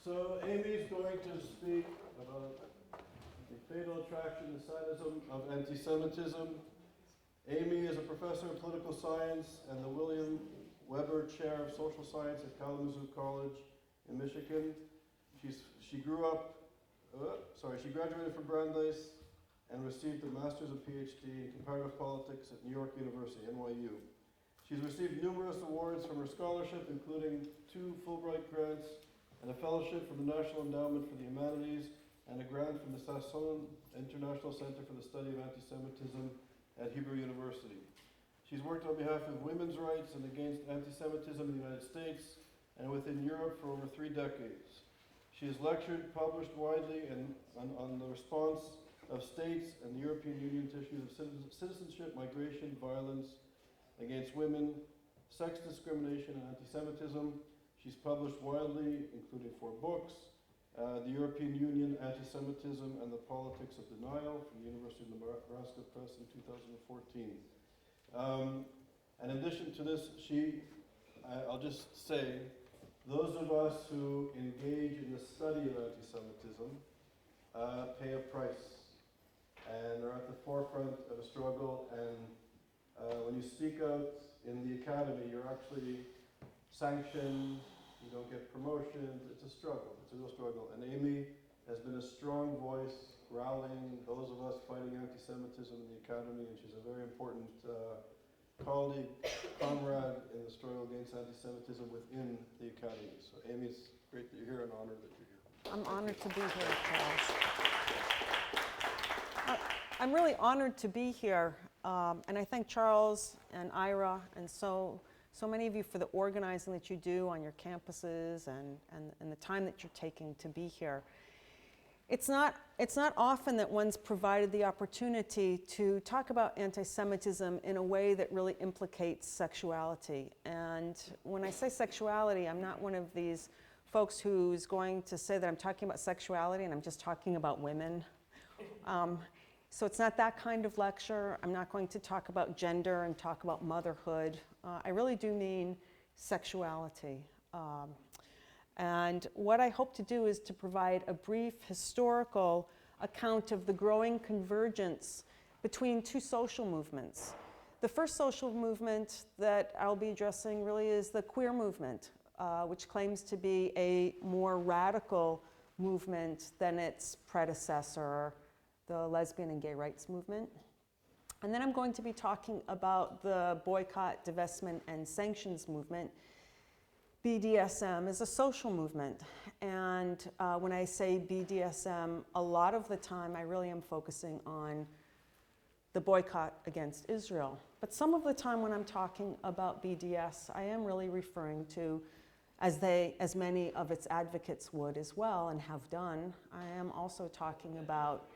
So Amy's going to speak about the fatal attraction and sadism of anti-Semitism. Amy is a professor of political science and the William Weber Chair of Social Science at Kalamazoo College in Michigan. She graduated from Brandeis and received a master's and PhD in comparative politics at New York University, NYU. She's received numerous awards from her scholarship, including 2 Fulbright grants and a fellowship from the National Endowment for the Humanities and a grant from the Sassoon International Center for the Study of Anti-Semitism at Hebrew University. She's worked on behalf of women's rights and against anti-Semitism in the United States and within Europe for over 3 decades. She has lectured, published widely on the response of states and the European Union to issues of citizenship, migration, violence against women, sex discrimination, and anti-Semitism. She's published widely, including 4 books, The European Union, Anti-Semitism, and the Politics of Denial from the University of Nebraska Press in 2014. And in addition to this, I'll just say, those of us who engage in the study of anti-Semitism pay a price and are at the forefront of a struggle. And when you speak out in the academy, you're actually sanctioned, you don't get promotions. It's a struggle, it's a real struggle. And Amy has been a strong voice rallying those of us fighting anti-Semitism in the academy, and she's a very important colleague, comrade in the struggle against anti-Semitism within the academy. So Amy, it's great that you're here and honored that you're here. I'm honored to be here, Charles. I'm really honored to be here, and I thank Charles and Ira and so many of you for the organizing that you do on your campuses and the time that you're taking to be here. It's not often that one's provided the opportunity to talk about anti-Semitism in a way that really implicates sexuality. And when I say sexuality, I'm not one of these folks who's going to say that I'm talking about sexuality and I'm just talking about women. So it's not that kind of lecture. I'm not going to talk about gender and talk about motherhood. I really do mean sexuality. And what I hope to do is to provide a brief historical account of the growing convergence between 2 social movements. The first social movement that I'll be addressing really is the queer movement, which claims to be a more radical movement than its predecessor, the lesbian and gay rights movement. And then I'm going to be talking about the boycott, divestment, and sanctions movement. BDSM is a social movement. And when I say BDSM, a lot of the time I really am focusing on the boycott against Israel. But some of the time when I'm talking about BDS, I am really referring to, as many of its advocates would as well and have done, I am also talking about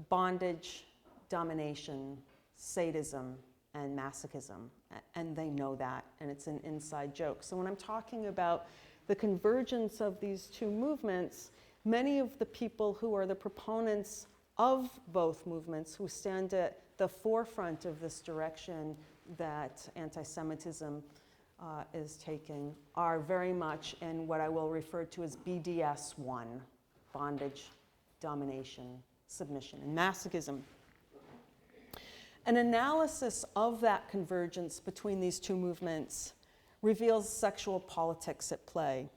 bondage, domination, sadism, and masochism. And they know that, and it's an inside joke. So when I'm talking about the convergence of these 2 movements, many of the people who are the proponents of both movements, who stand at the forefront of this direction that anti-Semitism is taking, are very much in what I will refer to as BDS1, bondage, domination, submission, and masochism. An analysis of that convergence between these 2 movements reveals sexual politics at play,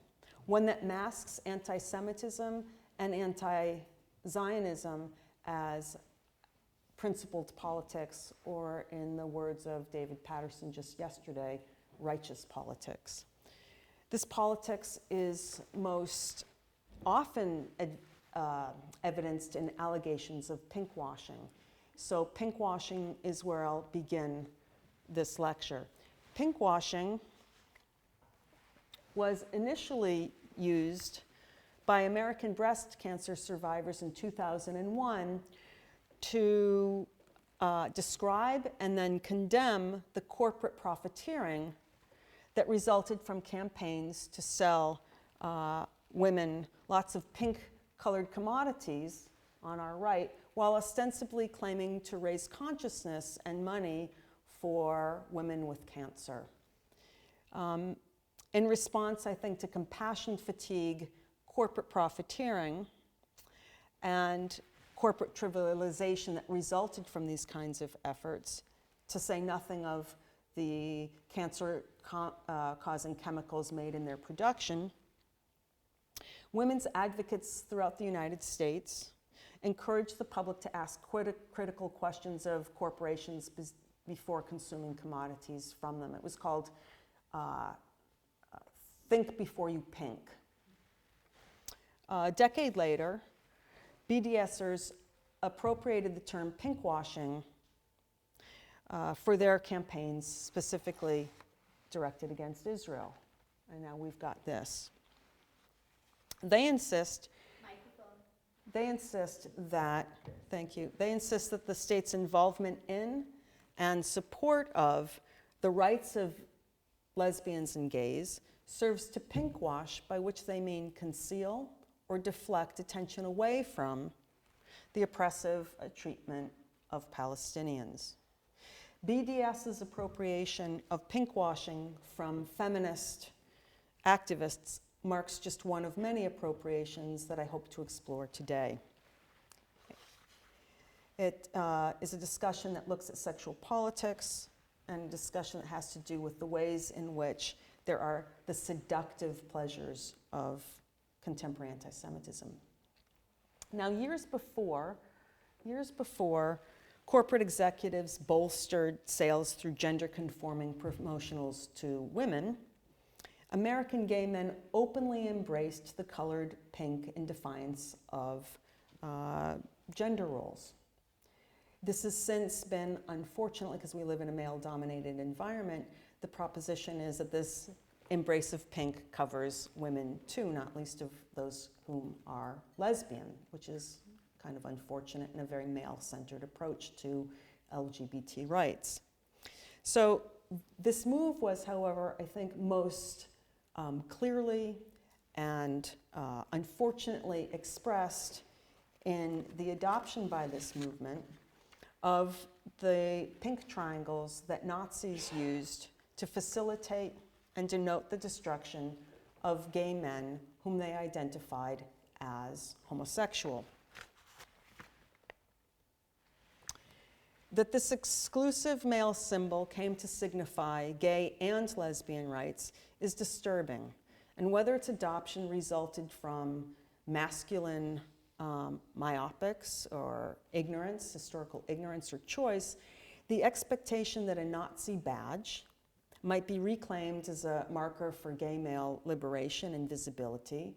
one that masks anti-Semitism and anti-Zionism as principled politics, or in the words of David Patterson just yesterday, righteous politics. This politics is most often evidenced in allegations of pinkwashing. So pinkwashing is where I'll begin this lecture. Pinkwashing was initially used by American breast cancer survivors in 2001 to describe and then condemn the corporate profiteering that resulted from campaigns to sell women lots of pink-colored commodities on our right, while ostensibly claiming to raise consciousness and money for women with cancer. In response, I think, to compassion fatigue, corporate profiteering and corporate trivialization that resulted from these kinds of efforts, to say nothing of the cancer-causing chemicals made in their production, women's advocates throughout the United States encouraged the public to ask critical questions of corporations before consuming commodities from them. It was called Think Before You Pink. A decade later, BDSers appropriated the term pinkwashing for their campaigns specifically directed against Israel. And now we've got this. They insist that, thank you, they insist that the state's involvement in and support of the rights of lesbians and gays serves to pinkwash, by which they mean conceal or deflect attention away from the oppressive treatment of Palestinians. BDS's appropriation of pinkwashing from feminist activists marks just one of many appropriations that I hope to explore today. It is a discussion that looks at sexual politics, and a discussion that has to do with the ways in which there are the seductive pleasures of contemporary anti-Semitism. Now, years before corporate executives bolstered sales through gender-conforming promotionals to women, American gay men openly embraced the colored pink in defiance of gender roles. This has since been, unfortunately, because we live in a male-dominated environment, the proposition is that this embrace of pink covers women too, not least of those whom are lesbian, which is kind of unfortunate and a very male-centered approach to LGBT rights. So this move was, however, I think most clearly and unfortunately expressed in the adoption by this movement of the pink triangles that Nazis used to facilitate and denote the destruction of gay men whom they identified as homosexual. That this exclusive male symbol came to signify gay and lesbian rights is disturbing, and whether its adoption resulted from masculine myopics or ignorance, historical ignorance or choice, the expectation that a Nazi badge might be reclaimed as a marker for gay male liberation and visibility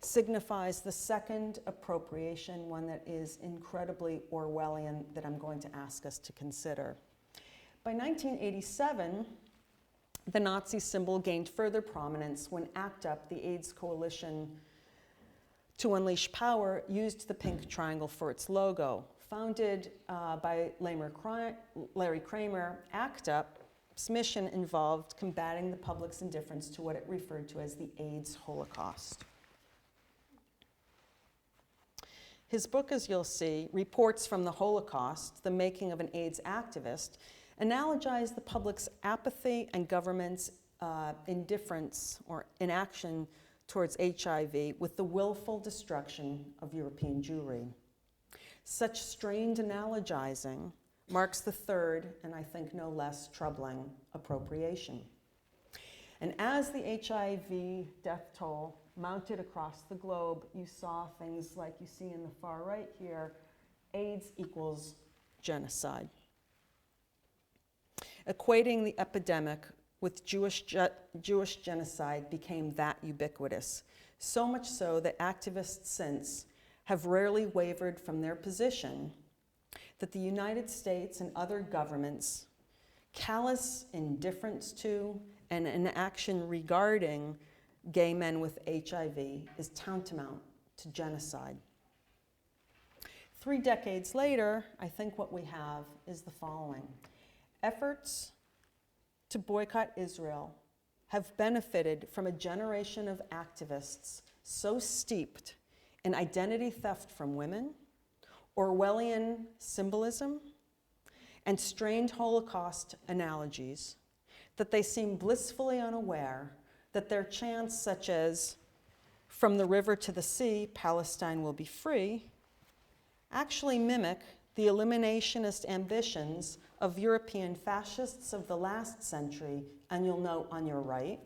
signifies the second appropriation, one that is incredibly Orwellian, that I'm going to ask us to consider. By 1987, the Nazi symbol gained further prominence when ACT UP, the AIDS coalition to unleash power, used the pink triangle for its logo. Founded by Larry Kramer, ACT UP's mission involved combating the public's indifference to what it referred to as the AIDS Holocaust. His book, as you'll see, Reports from the Holocaust, The Making of an AIDS Activist, analogized the public's apathy and government's indifference or inaction towards HIV with the willful destruction of European Jewry. Such strained analogizing marks the third, and I think no less troubling, appropriation. And as the HIV death toll mounted across the globe, you saw things like you see in the far right here, AIDS equals genocide. Equating the epidemic with Jewish genocide became that ubiquitous, so much so that activists since have rarely wavered from their position that the United States and other governments' callous indifference to and inaction regarding gay men with HIV is tantamount to genocide. 3 decades later, I think what we have is the following. Efforts to boycott Israel have benefited from a generation of activists so steeped in identity theft from women, Orwellian symbolism, and strained Holocaust analogies that they seem blissfully unaware that their chants, such as from the river to the sea, Palestine will be free, actually mimic the eliminationist ambitions of European fascists of the last century, and you'll note on your right,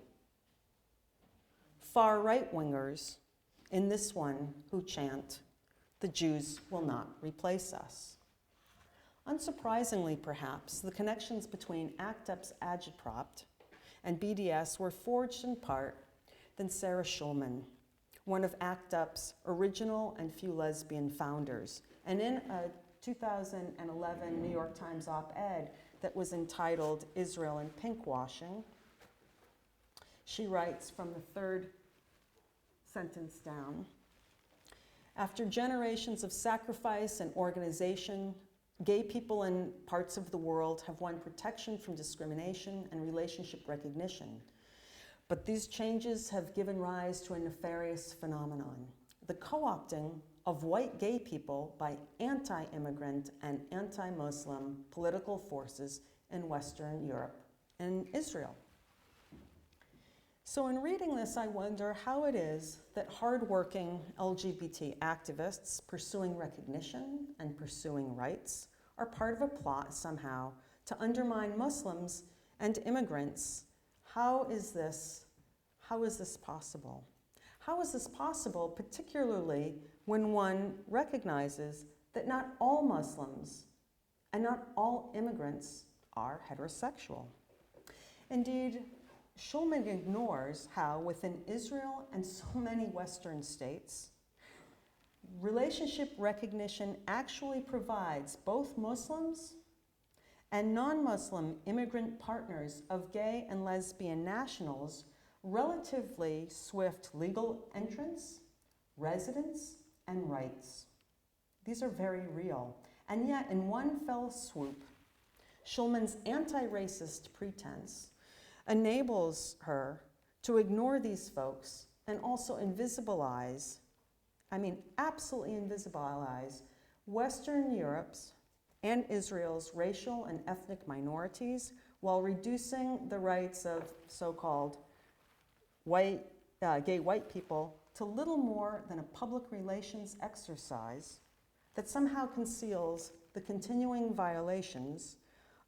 far right-wingers in this one who chant, "The Jews will not replace us." Unsurprisingly, perhaps, the connections between ACT UP's Agitprop and BDS were forged in part than Sarah Schulman, one of ACT UP's original and few lesbian founders. And in a 2011 New York Times op-ed that was entitled "Israel and Pinkwashing," she writes from the third sentence down, "After generations of sacrifice and organization, gay people in parts of the world have won protection from discrimination and relationship recognition. But these changes have given rise to a nefarious phenomenon, the co-opting of white gay people by anti-immigrant and anti-Muslim political forces in Western Europe and Israel." So in reading this, I wonder how it is that hardworking LGBT activists pursuing recognition and pursuing rights are part of a plot somehow to undermine Muslims and immigrants. How is this possible? How is this possible, particularly when one recognizes that not all Muslims and not all immigrants are heterosexual? Indeed, Schulman ignores how within Israel and so many Western states, relationship recognition actually provides both Muslims and non-Muslim immigrant partners of gay and lesbian nationals relatively swift legal entrance, residence, and rights. These are very real. And yet, in one fell swoop, Schulman's anti-racist pretense enables her to ignore these folks and also absolutely invisibilize Western Europe's and Israel's racial and ethnic minorities while reducing the rights of so-called gay white people to little more than a public relations exercise that somehow conceals the continuing violations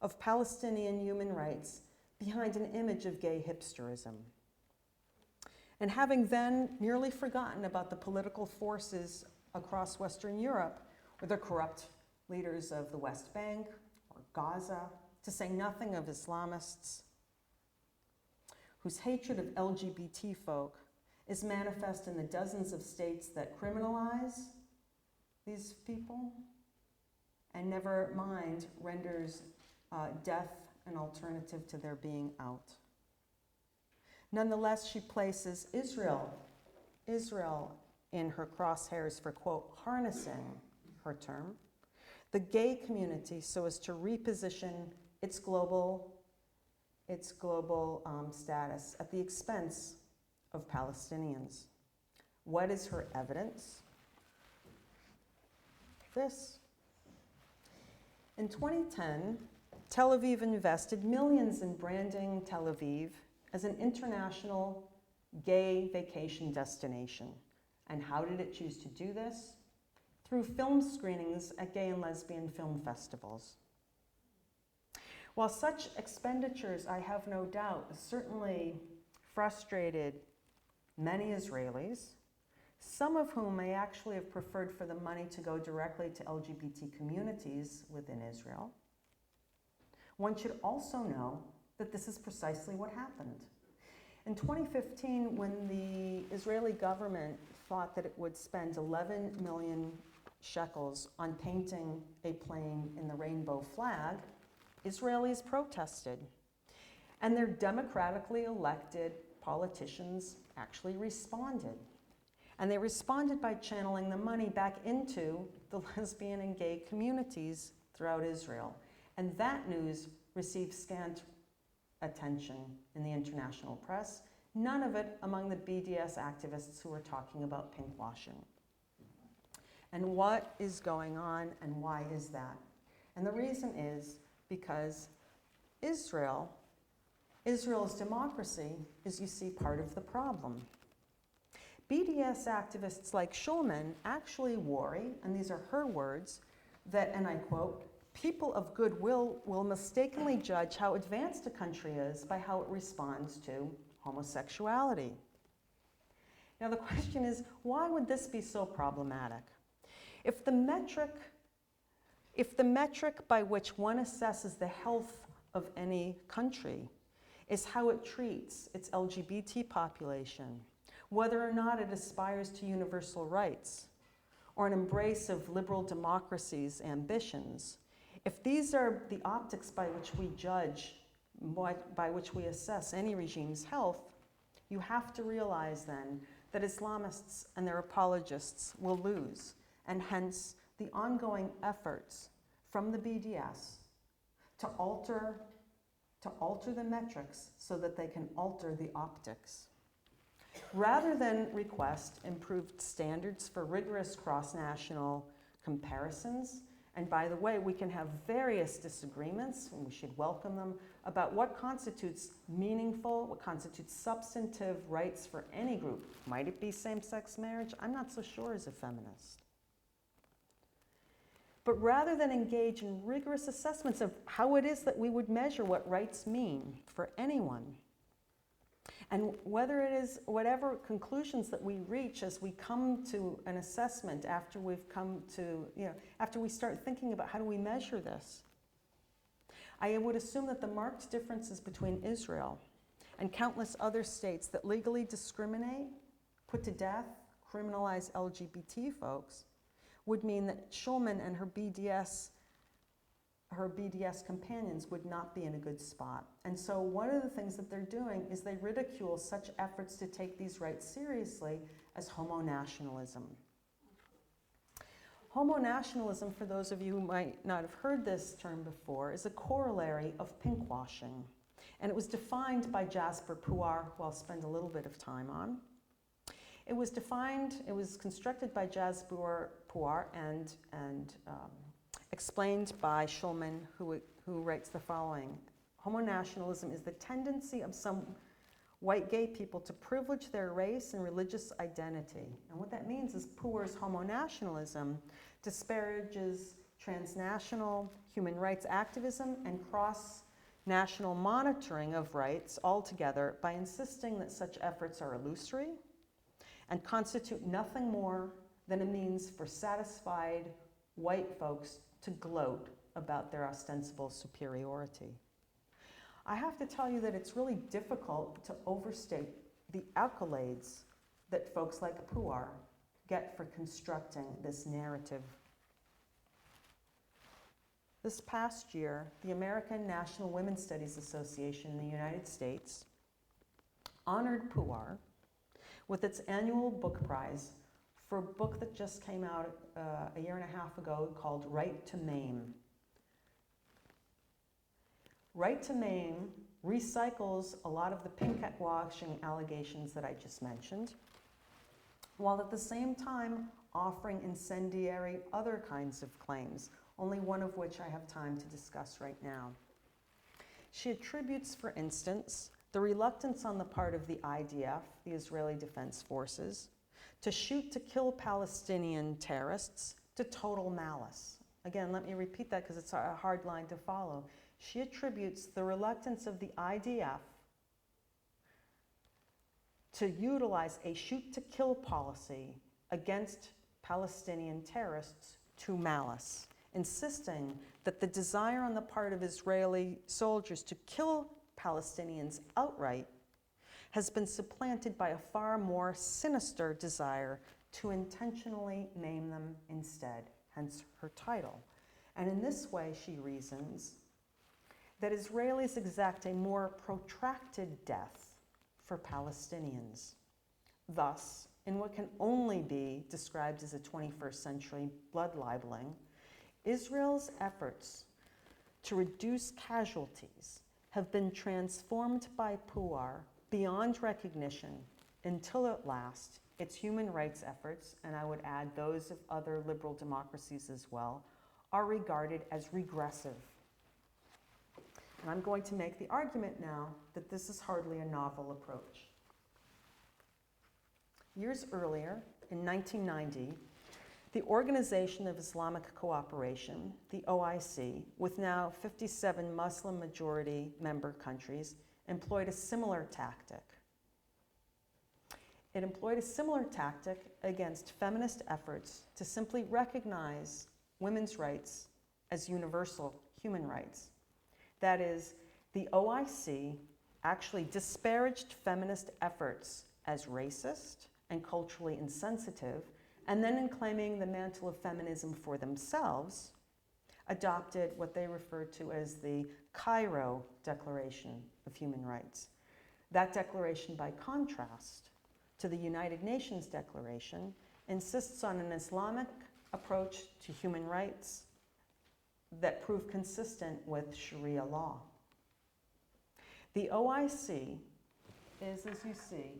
of Palestinian human rights behind an image of gay hipsterism. And having then nearly forgotten about the political forces across Western Europe or the corrupt leaders of the West Bank or Gaza, to say nothing of Islamists whose hatred of LGBT folk is manifest in the dozens of states that criminalize these people and never mind renders death an alternative to their being out. Nonetheless, she places Israel in her crosshairs for, quote, harnessing, her term, the gay community so as to reposition its global status at the expense of Palestinians. What is her evidence? This. In 2010, Tel Aviv invested millions in branding Tel Aviv as an international gay vacation destination. And how did it choose to do this? Through film screenings at gay and lesbian film festivals. While such expenditures, I have no doubt, certainly frustrated many Israelis, some of whom may actually have preferred for the money to go directly to LGBT communities within Israel, one should also know that this is precisely what happened. In 2015, when the Israeli government thought that it would spend 11 million shekels on painting a plane in the rainbow flag, Israelis protested. And their democratically elected politicians actually responded. And they responded by channeling the money back into the lesbian and gay communities throughout Israel. And that news received scant attention in the international press, none of it among the BDS activists who were talking about pinkwashing. And what is going on and why is that? And the reason is because Israel's democracy is, you see, part of the problem. BDS activists like Schulman actually worry, and these are her words, that, and I quote, people of goodwill will mistakenly judge how advanced a country is by how it responds to homosexuality. Now the question is, why would this be so problematic? If the metric by which one assesses the health of any country is how it treats its LGBT population, whether or not it aspires to universal rights or an embrace of liberal democracy's ambitions, if these are the optics by which we judge, by which we assess any regime's health, you have to realize then that Islamists and their apologists will lose, and hence the ongoing efforts from the BDS to alter the metrics so that they can alter the optics. Rather than request improved standards for rigorous cross-national comparisons, and by the way, we can have various disagreements, and we should welcome them, about what constitutes meaningful, what constitutes substantive rights for any group. Might it be same-sex marriage? I'm not so sure as a feminist. But rather than engage in rigorous assessments of how it is that we would measure what rights mean for anyone, and whether it is whatever conclusions that we reach as we come to an assessment after we've come to, after we start thinking about how do we measure this, I would assume that the marked differences between Israel and countless other states that legally discriminate, put to death, criminalize LGBT folks, would mean that Schulman and her BDS companions would not be in a good spot. And so one of the things that they're doing is they ridicule such efforts to take these rights seriously as homo-nationalism. Homo-nationalism, for those of you who might not have heard this term before, is a corollary of pinkwashing. And it was defined by Jasper Puar, who I'll spend a little bit of time on. It was constructed by Jasper Puar and explained by Schulman, who writes the following. Homo-nationalism is the tendency of some white gay people to privilege their race and religious identity. And what that means is Puar's homo-nationalism disparages transnational human rights activism and cross-national monitoring of rights altogether by insisting that such efforts are illusory and constitute nothing more than a means for satisfied white folks to gloat about their ostensible superiority. I have to tell you that it's really difficult to overstate the accolades that folks like Puar get for constructing this narrative. This past year, the American National Women's Studies Association in the United States honored Puar with its annual book prize for a book that just came out a year and a half ago called Right to Maim. Right to Maim recycles a lot of the pinkwashing allegations that I just mentioned, while at the same time offering incendiary other kinds of claims, only one of which I have time to discuss right now. She attributes, for instance, the reluctance on the part of the IDF, the Israeli Defense Forces, to shoot to kill Palestinian terrorists to total malice. Again, let me repeat that because it's a hard line to follow. She attributes the reluctance of the IDF to utilize a shoot-to-kill policy against Palestinian terrorists to malice, insisting that the desire on the part of Israeli soldiers to kill Palestinians outright has been supplanted by a far more sinister desire to intentionally maim them instead, hence her title. And in this way, she reasons that Israelis exact a more protracted death for Palestinians. Thus, in what can only be described as a 21st century blood libeling, Israel's efforts to reduce casualties have been transformed by Puar beyond recognition until at last its human rights efforts, and I would add those of other liberal democracies as well, are regarded as regressive. And I'm going to make the argument now that this is hardly a novel approach. years earlier, in 1990, the Organization of Islamic Cooperation, the OIC, with now 57 Muslim-majority member countries, employed a similar tactic. It employed a similar tactic against feminist efforts to simply recognize women's rights as universal human rights. That is, the OIC actually disparaged feminist efforts as racist and culturally insensitive, and then in claiming the mantle of feminism for themselves, adopted what they referred to as the Cairo Declaration of Human Rights. That declaration, by contrast to the United Nations Declaration, insists on an Islamic approach to human rights that prove consistent with Sharia law. The OIC is, as you see,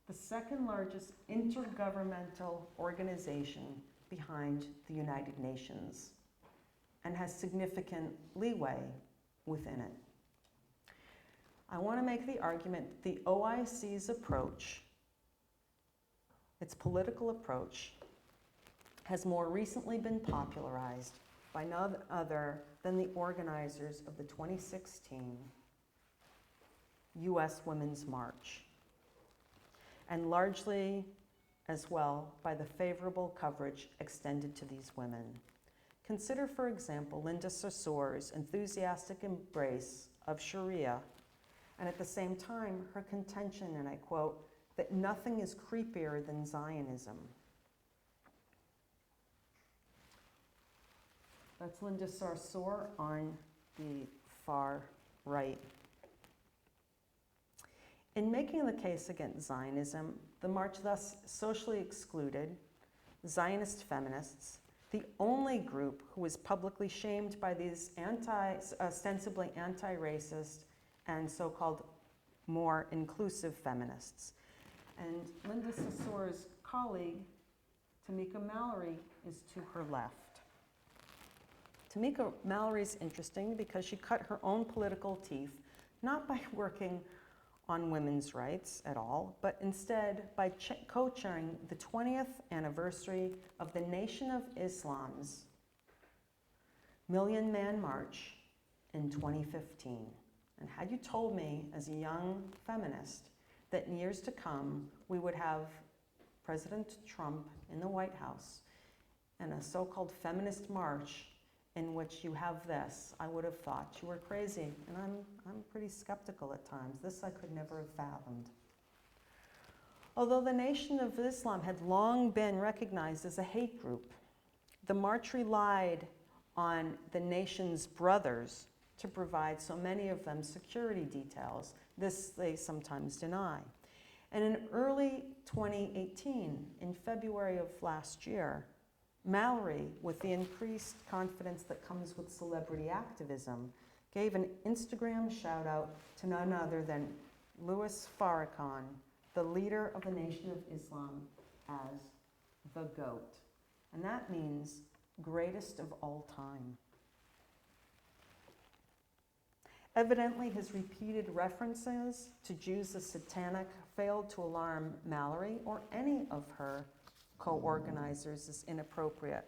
the second largest intergovernmental organization behind the United Nations and has significant leeway within it. I want to make the argument that the OIC's approach, its political approach, has more recently been popularized by none other than the organizers of the 2016 U.S. Women's March, and largely as well by the favorable coverage extended to these women. Consider, for example, Linda Sarsour's enthusiastic embrace of Sharia, and at the same time, her contention, and I quote, that nothing is creepier than Zionism. That's Linda Sarsour on the far right. In making the case against Zionism, the march thus socially excluded Zionist feminists, the only group who was publicly shamed by these ostensibly anti-racist and so-called more inclusive feminists. And Linda Sarsour's colleague, Tamika Mallory, is to her left. Tamika Mallory is interesting because she cut her own political teeth, not by working on women's rights at all, but instead by co-chairing the 20th anniversary of the Nation of Islam's Million Man March in 2015. And had you told me as a young feminist that in years to come we would have President Trump in the White House and a so-called feminist march in which you have this, I would have thought you were crazy. And I'm pretty skeptical at times. This I could never have fathomed. Although the Nation of Islam had long been recognized as a hate group, the march relied on the nation's brothers to provide so many of them security details. This they sometimes deny. And in early 2018, in February of last year, Mallory, with the increased confidence that comes with celebrity activism, gave an Instagram shout out to none other than Louis Farrakhan, the leader of the Nation of Islam, as the GOAT. And that means greatest of all time. Evidently, his repeated references to Jews as satanic failed to alarm Mallory or any of her co-organizers as inappropriate,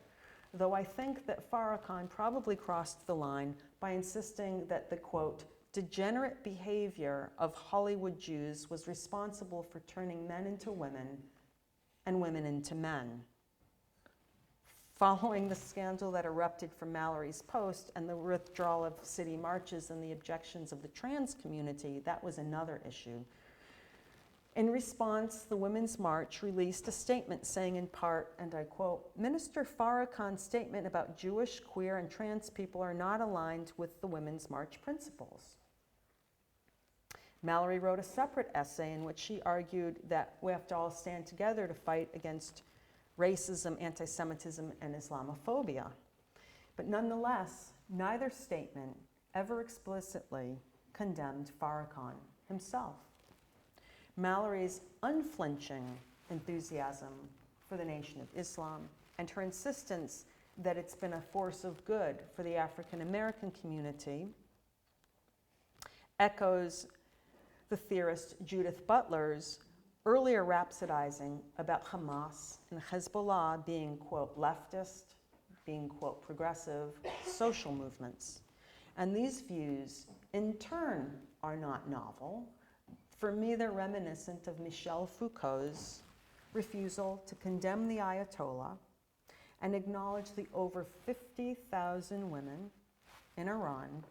though I think that Farrakhan probably crossed the line by insisting that the, quote, degenerate behavior of Hollywood Jews was responsible for turning men into women and women into men. Following the scandal that erupted from Mallory's post and the withdrawal of city marches and the objections of the trans community, that was another issue. In response, the Women's March released a statement saying in part, and I quote, Minister Farrakhan's statement about Jewish, queer, and trans people are not aligned with the Women's March principles. Mallory wrote a separate essay in which she argued that we have to all stand together to fight against racism, anti-Semitism, and Islamophobia. But nonetheless, neither statement ever explicitly condemned Farrakhan himself. Mallory's unflinching enthusiasm for the Nation of Islam and her insistence that it's been a force of good for the African American community echoes the theorist Judith Butler's earlier rhapsodizing about Hamas and Hezbollah being, quote, leftist, being, quote, progressive social movements. And these views, in turn, are not novel. For me, they're reminiscent of Michel Foucault's refusal to condemn the Ayatollah and acknowledge the over 50,000 women in Iran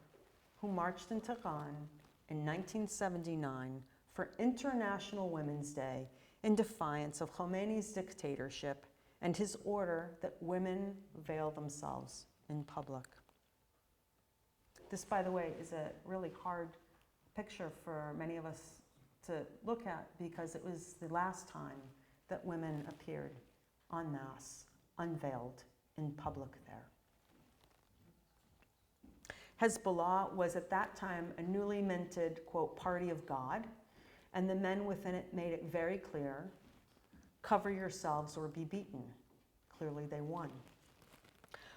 who marched in Tehran in 1979 for International Women's Day in defiance of Khomeini's dictatorship and his order that women veil themselves in public. This, by the way, is a really hard picture for many of us to look at because it was the last time that women appeared en masse, unveiled in public there. Hezbollah was at that time a newly minted, quote, party of God, and the men within it made it very clear, cover yourselves or be beaten. Clearly they won.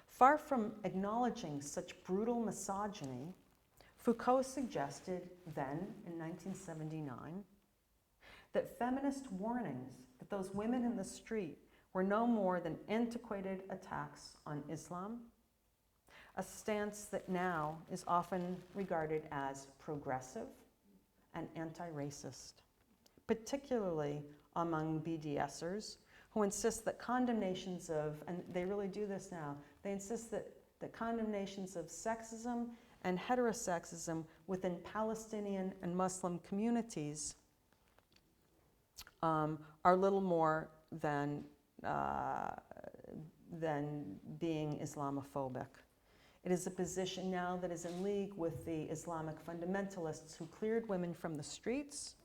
Far from acknowledging such brutal misogyny, Foucault suggested then, in 1979, that feminist warnings that those women in the street were no more than antiquated attacks on Islam, a stance that now is often regarded as progressive and anti-racist, particularly among BDSers who insist that condemnations of, and they really do this now, they insist that condemnations of sexism and heterosexism within Palestinian and Muslim communities are little more than being Islamophobic. It is a position now that is in league with the Islamic fundamentalists who cleared women from the streets,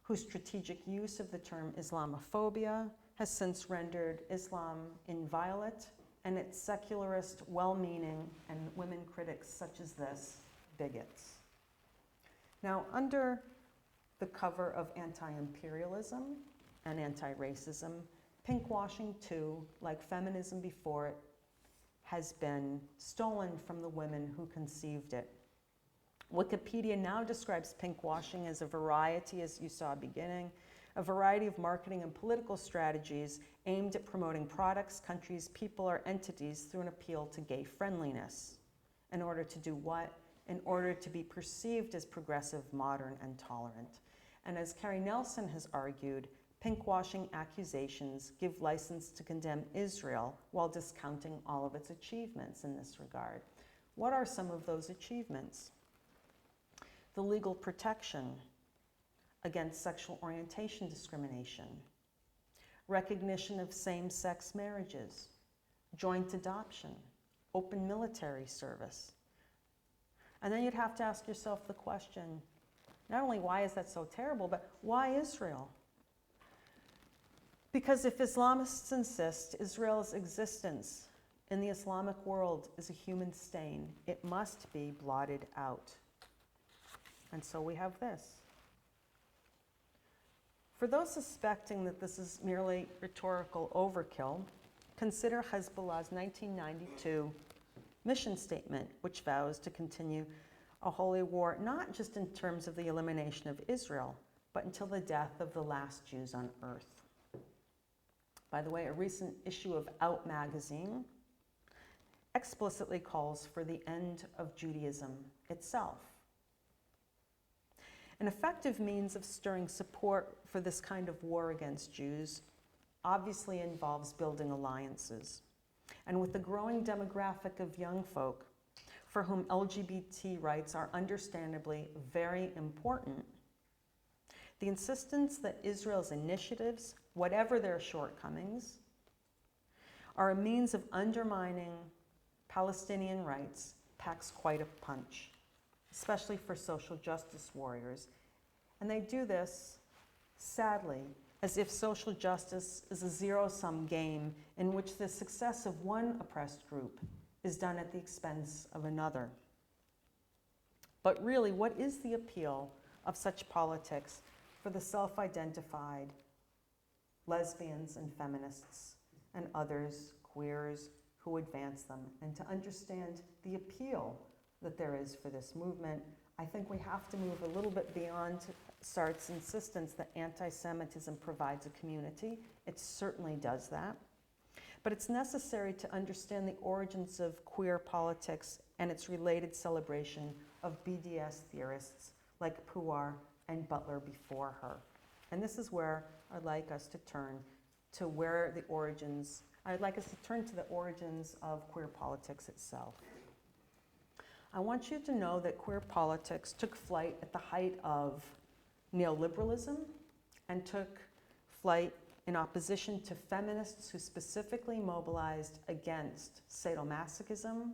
whose strategic use of the term Islamophobia has since rendered Islam inviolate, and its secularist, well-meaning, and women critics such as this, bigots. Now, under the cover of anti-imperialism and anti-racism, pinkwashing too, like feminism before it, has been stolen from the women who conceived it. Wikipedia now describes pinkwashing as a variety, as you saw beginning, a variety of marketing and political strategies aimed at promoting products, countries, people, or entities through an appeal to gay friendliness. In order to do what? In order to be perceived as progressive, modern, and tolerant. And as Carrie Nelson has argued, pinkwashing accusations give license to condemn Israel while discounting all of its achievements in this regard. What are some of those achievements? The legal protection against sexual orientation discrimination, recognition of same-sex marriages, joint adoption, open military service. And then you'd have to ask yourself the question, not only why is that so terrible, but why Israel? Because if Islamists insist Israel's existence in the Islamic world is a human stain, it must be blotted out. And so we have this. For those suspecting that this is merely rhetorical overkill, consider Hezbollah's 1992 mission statement, which vows to continue a holy war, not just in terms of the elimination of Israel, but until the death of the last Jews on earth. By the way, a recent issue of Out magazine explicitly calls for the end of Judaism itself. An effective means of stirring support for this kind of war against Jews obviously involves building alliances. And with the growing demographic of young folk for whom LGBT rights are understandably very important, the insistence that Israel's initiatives, whatever their shortcomings, are a means of undermining Palestinian rights packs quite a punch, especially for social justice warriors. And they do this, sadly, as if social justice is a zero-sum game in which the success of one oppressed group is done at the expense of another. But really, what is the appeal of such politics for the self-identified lesbians and feminists and others, queers, who advance them? And to understand the appeal that there is for this movement, I think we have to move a little bit beyond Sartre's insistence that anti-Semitism provides a community. It certainly does that. But it's necessary to understand the origins of queer politics and its related celebration of BDS theorists like Puar and Butler before her. And this is where I'd like us to turn to the origins of queer politics itself. I want you to know that queer politics took flight at the height of neoliberalism and took flight in opposition to feminists who specifically mobilized against sadomasochism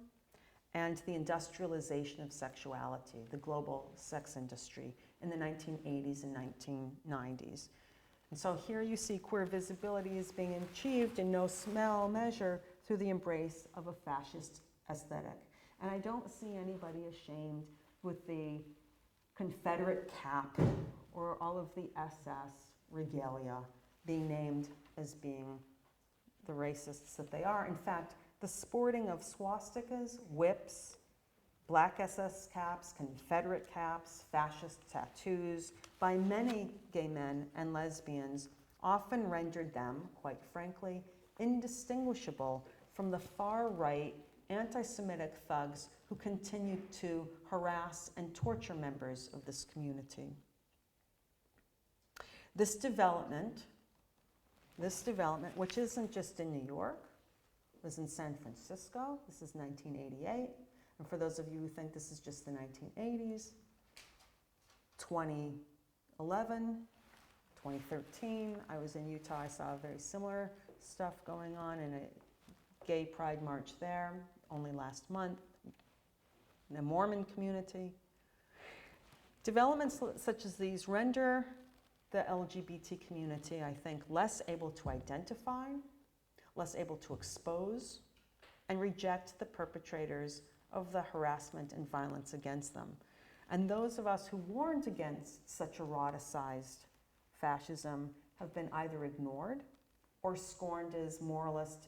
and the industrialization of sexuality, the global sex industry in the 1980s and 1990s. And so here you see queer visibility is being achieved in no small measure through the embrace of a fascist aesthetic. And I don't see anybody ashamed with the Confederate cap or all of the SS regalia being named as being the racists that they are. In fact, the sporting of swastikas, whips, black SS caps, Confederate caps, fascist tattoos by many gay men and lesbians often rendered them, quite frankly, indistinguishable from the far-right anti-Semitic thugs who continued to harass and torture members of this community. This development, which isn't just in New York, was in San Francisco. This is 1988. And for those of you who think this is just the 1980s, 2011, 2013, I was in Utah. I saw very similar stuff going on in a gay pride march there only last month, in a Mormon community. Developments such as these render the LGBT community, I think, less able to identify, less able to expose, and reject the perpetrators of the harassment and violence against them. And those of us who warned against such eroticized fascism have been either ignored or scorned as moralist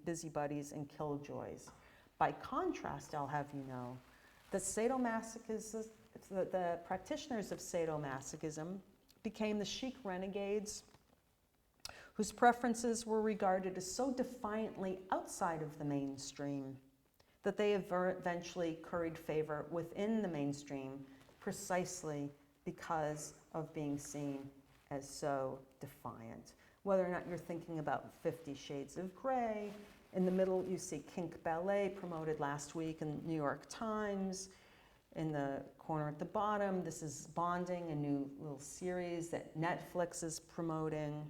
busybodies and killjoys. By contrast, I'll have you know, the practitioners of sadomasochism became the chic renegades whose preferences were regarded as so defiantly outside of the mainstream that they eventually curried favor within the mainstream precisely because of being seen as so defiant. Whether or not you're thinking about 50 Shades of Grey, in the middle you see Kink Ballet promoted last week in the New York Times. In the corner at the bottom, this is Bonding, a new little series that Netflix is promoting.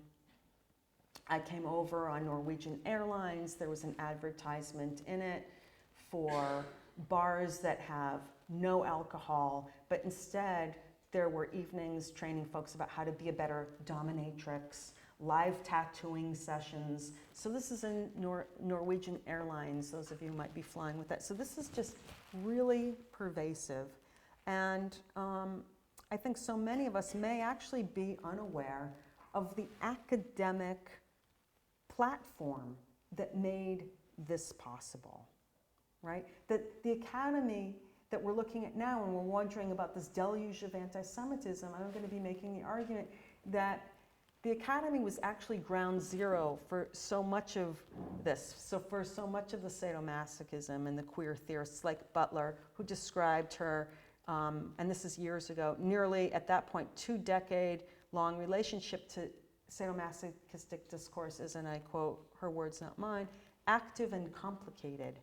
I came over on Norwegian Airlines. There was an advertisement in it for bars that have no alcohol, but instead there were evenings training folks about how to be a better dominatrix, live tattooing sessions. So this is in Norwegian Airlines. Those of you who might be flying with that. So this is just really pervasive. And I think so many of us may actually be unaware of the academic platform that made this possible, right? That the academy that we're looking at now, and we're wondering about this deluge of anti-Semitism, I'm going to be making the argument that the academy was actually ground zero for so much of this. So for so much of the sadomasochism and the queer theorists like Butler, who described her, and this is years ago, nearly at that point 2-decade-long relationship to sadomasochistic discourses, and I quote her words, not mine, active and complicated.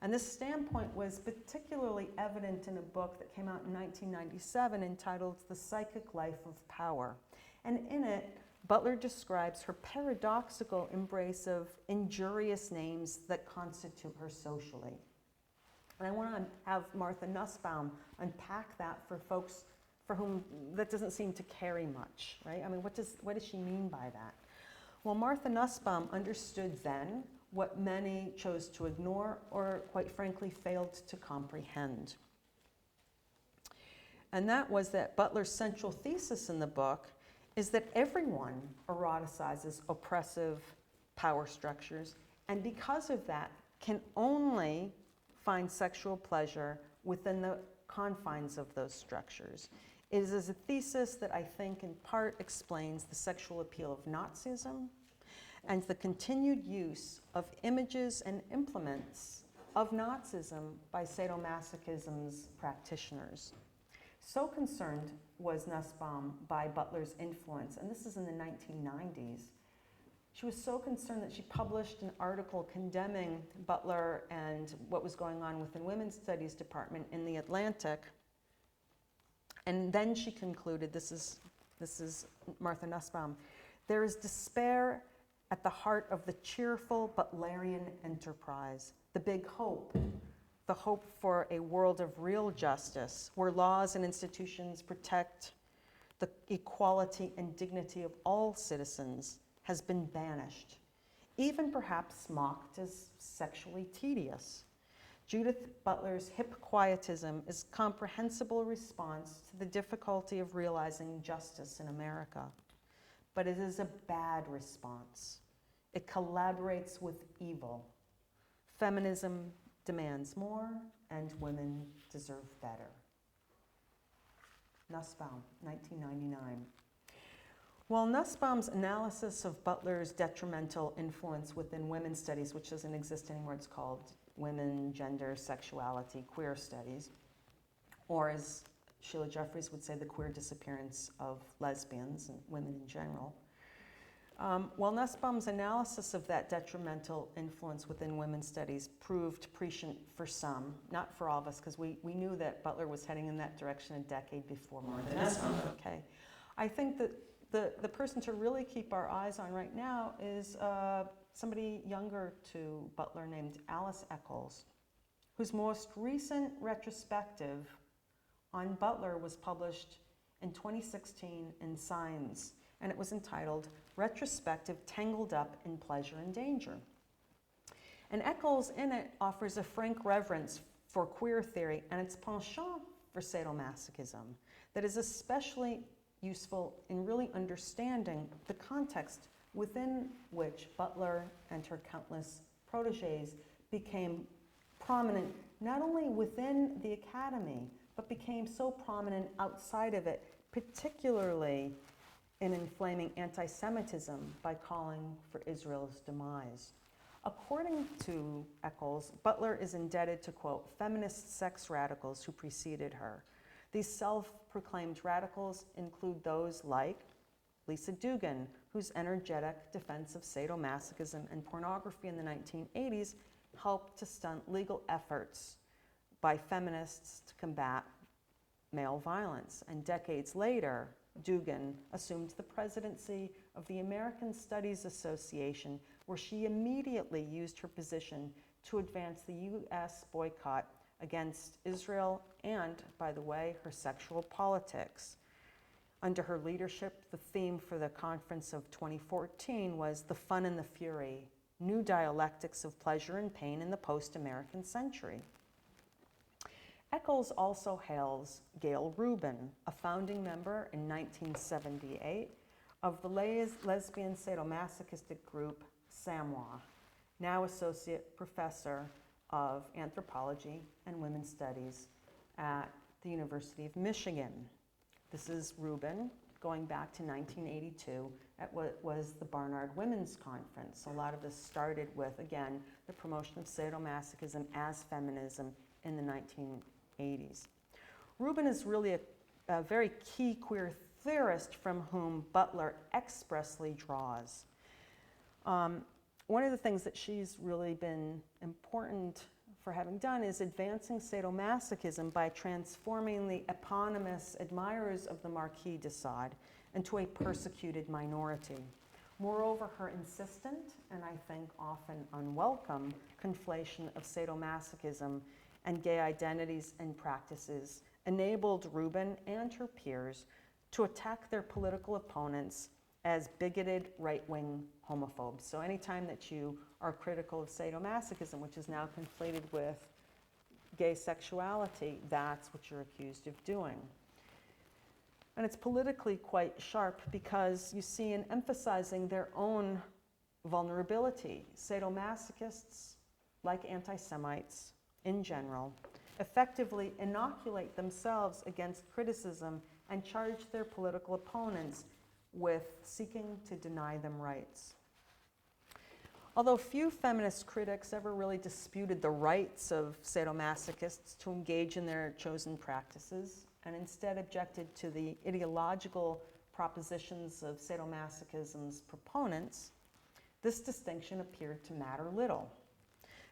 And this standpoint was particularly evident in a book that came out in 1997 entitled The Psychic Life of Power. And in it, Butler describes her paradoxical embrace of injurious names that constitute her socially. And I want to have Martha Nussbaum unpack that for folks for whom that doesn't seem to carry much, right? I mean, what does she mean by that? Well, Martha Nussbaum understood then what many chose to ignore or, quite frankly, failed to comprehend. And that was that Butler's central thesis in the book is that everyone eroticizes oppressive power structures, and because of that, can only find sexual pleasure within the confines of those structures. It is a thesis that I think in part explains the sexual appeal of Nazism and the continued use of images and implements of Nazism by sadomasochism's practitioners. So concerned was Nussbaum by Butler's influence, and this is in the 1990s. She was so concerned that she published an article condemning Butler and what was going on within Women's Studies Department in The Atlantic. And then she concluded, this is Martha Nussbaum, there is despair at the heart of the cheerful Butlerian enterprise, the big hope, the hope for a world of real justice, where laws and institutions protect the equality and dignity of all citizens, has been banished, even perhaps mocked as sexually tedious. Judith Butler's hip quietism is a comprehensible response to the difficulty of realizing justice in America. But it is a bad response. It collaborates with evil. Feminism demands more, and women deserve better. Nussbaum, 1999. While Nussbaum's analysis of Butler's detrimental influence within women's studies, which doesn't exist anymore, it's called Women, Gender, Sexuality, Queer Studies, or as Sheila Jeffreys would say, the queer disappearance of lesbians and women in general. While Nussbaum's analysis of that detrimental influence within women's studies proved prescient for some, not for all of us, because we knew that Butler was heading in that direction a decade before Martha Nussbaum. Okay, I think that the person to really keep our eyes on right now is somebody younger to Butler named Alice Eccles, whose most recent retrospective on Butler was published in 2016 in Signs, and it was entitled Retrospective Tangled Up in Pleasure and Danger. And Eccles in it offers a frank reverence for queer theory and its penchant for sadomasochism that is especially useful in really understanding the context within which Butler and her countless protégés became prominent, not only within the academy, but became so prominent outside of it, particularly in inflaming anti-Semitism by calling for Israel's demise. According to Eccles, Butler is indebted to, quote, feminist sex radicals who preceded her. These self-proclaimed radicals include those like Lisa Dugan, whose energetic defense of sadomasochism and pornography in the 1980s helped to stunt legal efforts by feminists to combat male violence. And decades later, Dugan assumed the presidency of the American Studies Association, where she immediately used her position to advance the U.S. boycott against Israel and, by the way, her sexual politics. Under her leadership, the theme for the conference of 2014 was The Fun and the Fury, New Dialectics of Pleasure and Pain in the Post-American Century. Eccles also hails Gail Rubin, a founding member in 1978 of the lesbian sadomasochistic group SAMWA, now Associate Professor of Anthropology and Women's Studies at the University of Michigan. This is Rubin going back to 1982 at what was the Barnard Women's Conference. A lot of this started with, again, the promotion of sadomasochism as feminism in the 1980s. Rubin is really a very key queer theorist from whom Butler expressly draws. One of the things that she's really been important for having done is advancing sadomasochism by transforming the eponymous admirers of the Marquis de Sade into a persecuted minority. Moreover, her insistent, and I think often unwelcome, conflation of sadomasochism and gay identities and practices enabled Rubin and her peers to attack their political opponents as bigoted right-wing homophobes. So anytime that you are critical of sadomasochism, which is now conflated with gay sexuality, that's what you're accused of doing. And it's politically quite sharp because you see in emphasizing their own vulnerability, sadomasochists, like anti-Semites in general, effectively inoculate themselves against criticism and charged their political opponents with seeking to deny them rights. Although few feminist critics ever really disputed the rights of sadomasochists to engage in their chosen practices, and instead objected to the ideological propositions of sadomasochism's proponents, this distinction appeared to matter little.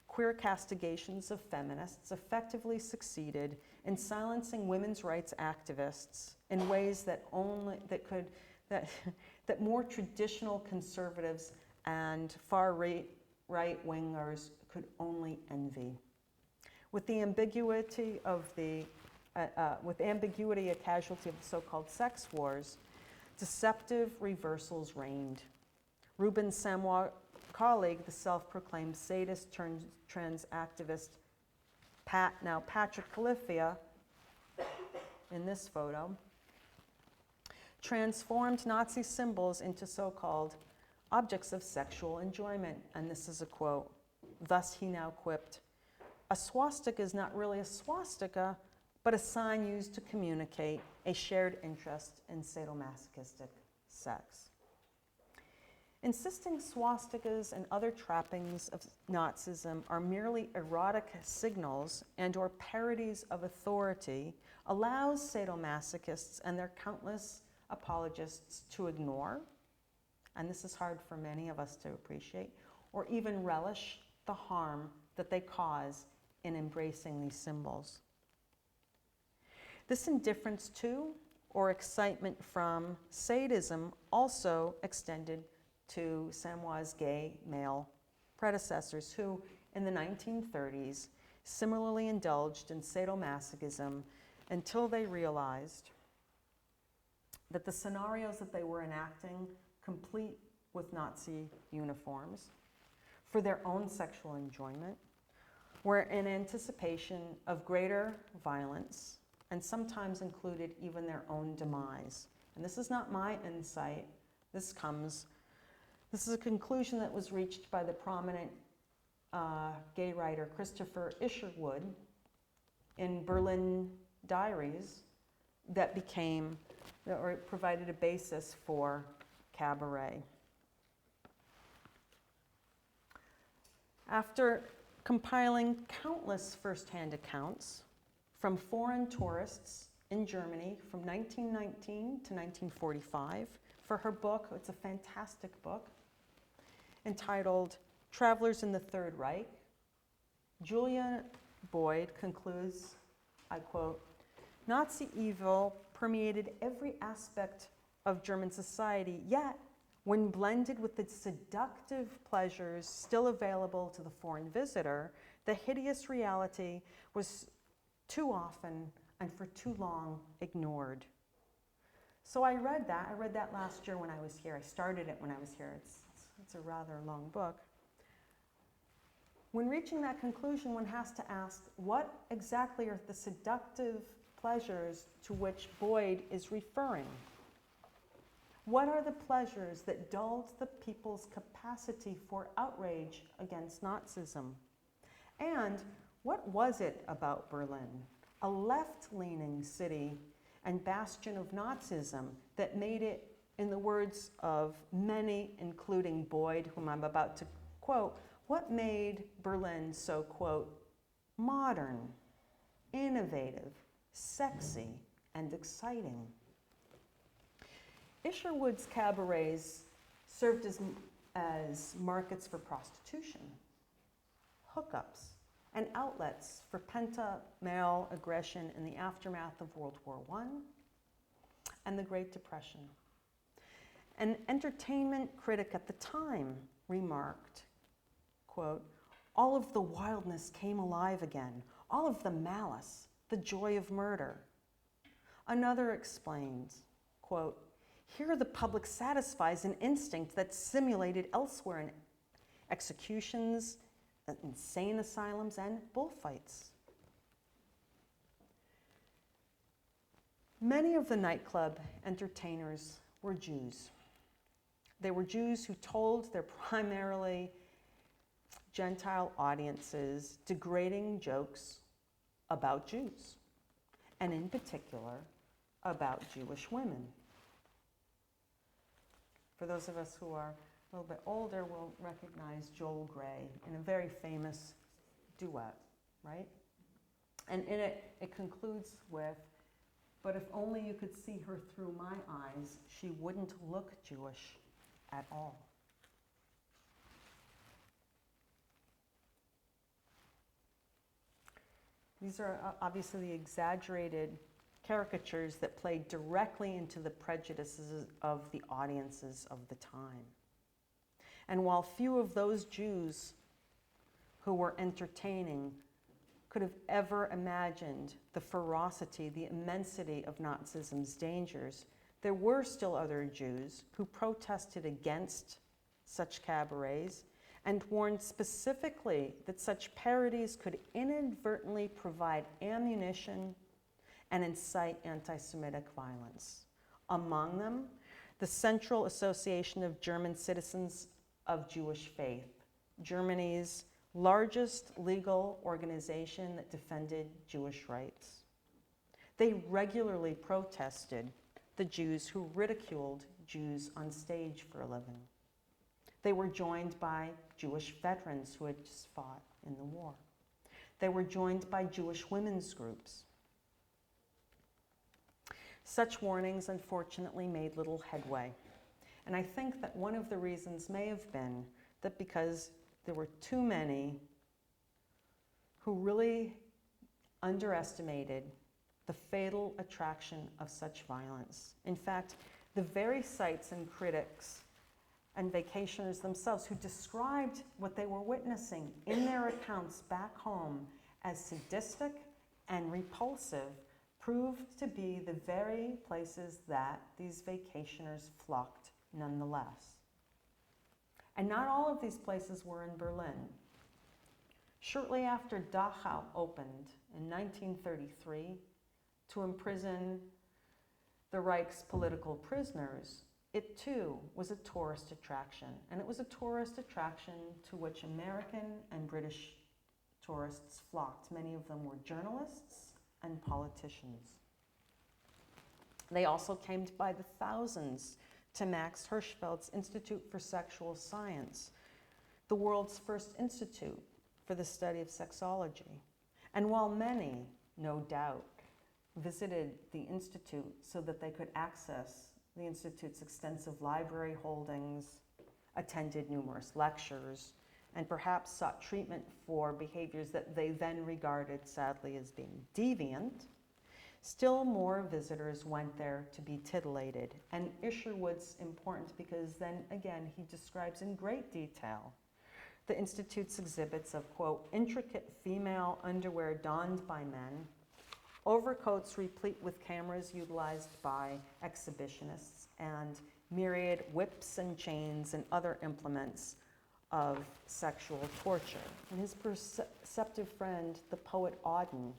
Queer castigations of feminists effectively succeeded in silencing women's rights activists in ways that more traditional conservatives and far right-wingers could only envy. With the ambiguity a casualty of the so-called sex wars, deceptive reversals reigned. Ruben Samoa colleague, the self-proclaimed sadist turned trans activist Patrick Califia, in this photo, transformed Nazi symbols into so-called objects of sexual enjoyment. And this is a quote. Thus he now quipped, "A swastika is not really a swastika, but a sign used to communicate a shared interest in sadomasochistic sex." Insisting swastikas and other trappings of Nazism are merely erotic signals and or parodies of authority allows sadomasochists and their countless apologists to ignore, and this is hard for many of us to appreciate, or even relish the harm that they cause in embracing these symbols. This indifference to or excitement from sadism also extended to Samoa's gay male predecessors who, in the 1930s, similarly indulged in sadomasochism until they realized that the scenarios that they were enacting, complete with Nazi uniforms, for their own sexual enjoyment, were in anticipation of greater violence and sometimes included even their own demise. And this is not my insight. This is a conclusion that was reached by the prominent gay writer Christopher Isherwood in Berlin Diaries that provided a basis for Cabaret. After compiling countless firsthand accounts from foreign tourists in Germany from 1919 to 1945 for her book, it's a fantastic book, entitled Travelers in the Third Reich, Julia Boyd concludes, I quote, "Nazi evil permeated every aspect of German society, yet when blended with the seductive pleasures still available to the foreign visitor, the hideous reality was too often and for too long ignored." So I read that last year when I was here. I started it when I was here. It's a rather long book. When reaching that conclusion, one has to ask, what exactly are the seductive pleasures to which Boyd is referring? What are the pleasures that dulled the people's capacity for outrage against Nazism? And what was it about Berlin, a left-leaning city and bastion of Nazism, that made it, in the words of many, including Boyd, whom I'm about to quote, what made Berlin so, quote, modern, innovative, sexy, and exciting? Isherwood's cabarets served as markets for prostitution, hookups, and outlets for pent-up male aggression in the aftermath of World War I and the Great Depression. An entertainment critic at the time remarked, quote, "All of the wildness came alive again, all of the malice, the joy of murder." Another explains, quote, "Here the public satisfies an instinct that's simulated elsewhere in executions, insane asylums, and bullfights." Many of the nightclub entertainers were Jews. They were Jews who told their primarily Gentile audiences degrading jokes about Jews, and in particular, about Jewish women. For those of us who are a little bit older, will recognize Joel Grey in a very famous duet, right? And in it, it concludes with, "But if only you could see her through my eyes, she wouldn't look Jewish at all." These are obviously the exaggerated caricatures that play directly into the prejudices of the audiences of the time. And while few of those Jews who were entertaining could have ever imagined the ferocity, the immensity of Nazism's dangers, there were still other Jews who protested against such cabarets and warned specifically that such parodies could inadvertently provide ammunition and incite anti-Semitic violence. Among them, the Central Association of German Citizens of Jewish Faith, Germany's largest legal organization that defended Jewish rights. They regularly protested the Jews who ridiculed Jews on stage for a living. They were joined by Jewish veterans who had just fought in the war. They were joined by Jewish women's groups. Such warnings, unfortunately, made little headway. And I think that one of the reasons may have been that because there were too many who really underestimated the fatal attraction of such violence. In fact, the very sites and critics and vacationers themselves who described what they were witnessing in their accounts back home as sadistic and repulsive proved to be the very places that these vacationers flocked nonetheless. And not all of these places were in Berlin. Shortly after Dachau opened in 1933 to imprison the Reich's political prisoners, it too was a tourist attraction. And it was a tourist attraction to which American and British tourists flocked. Many of them were journalists and politicians. They also came by the thousands to Max Hirschfeld's Institute for Sexual Science, the world's first institute for the study of sexology. And while many, no doubt, visited the Institute so that they could access the Institute's extensive library holdings, attended numerous lectures, and perhaps sought treatment for behaviors that they then regarded, sadly, as being deviant, still more visitors went there to be titillated. And Isherwood's important because then, again, he describes in great detail the Institute's exhibits of, quote, intricate female underwear donned by men, overcoats replete with cameras utilized by exhibitionists, and myriad whips and chains and other implements of sexual torture. And his perceptive friend, the poet Auden,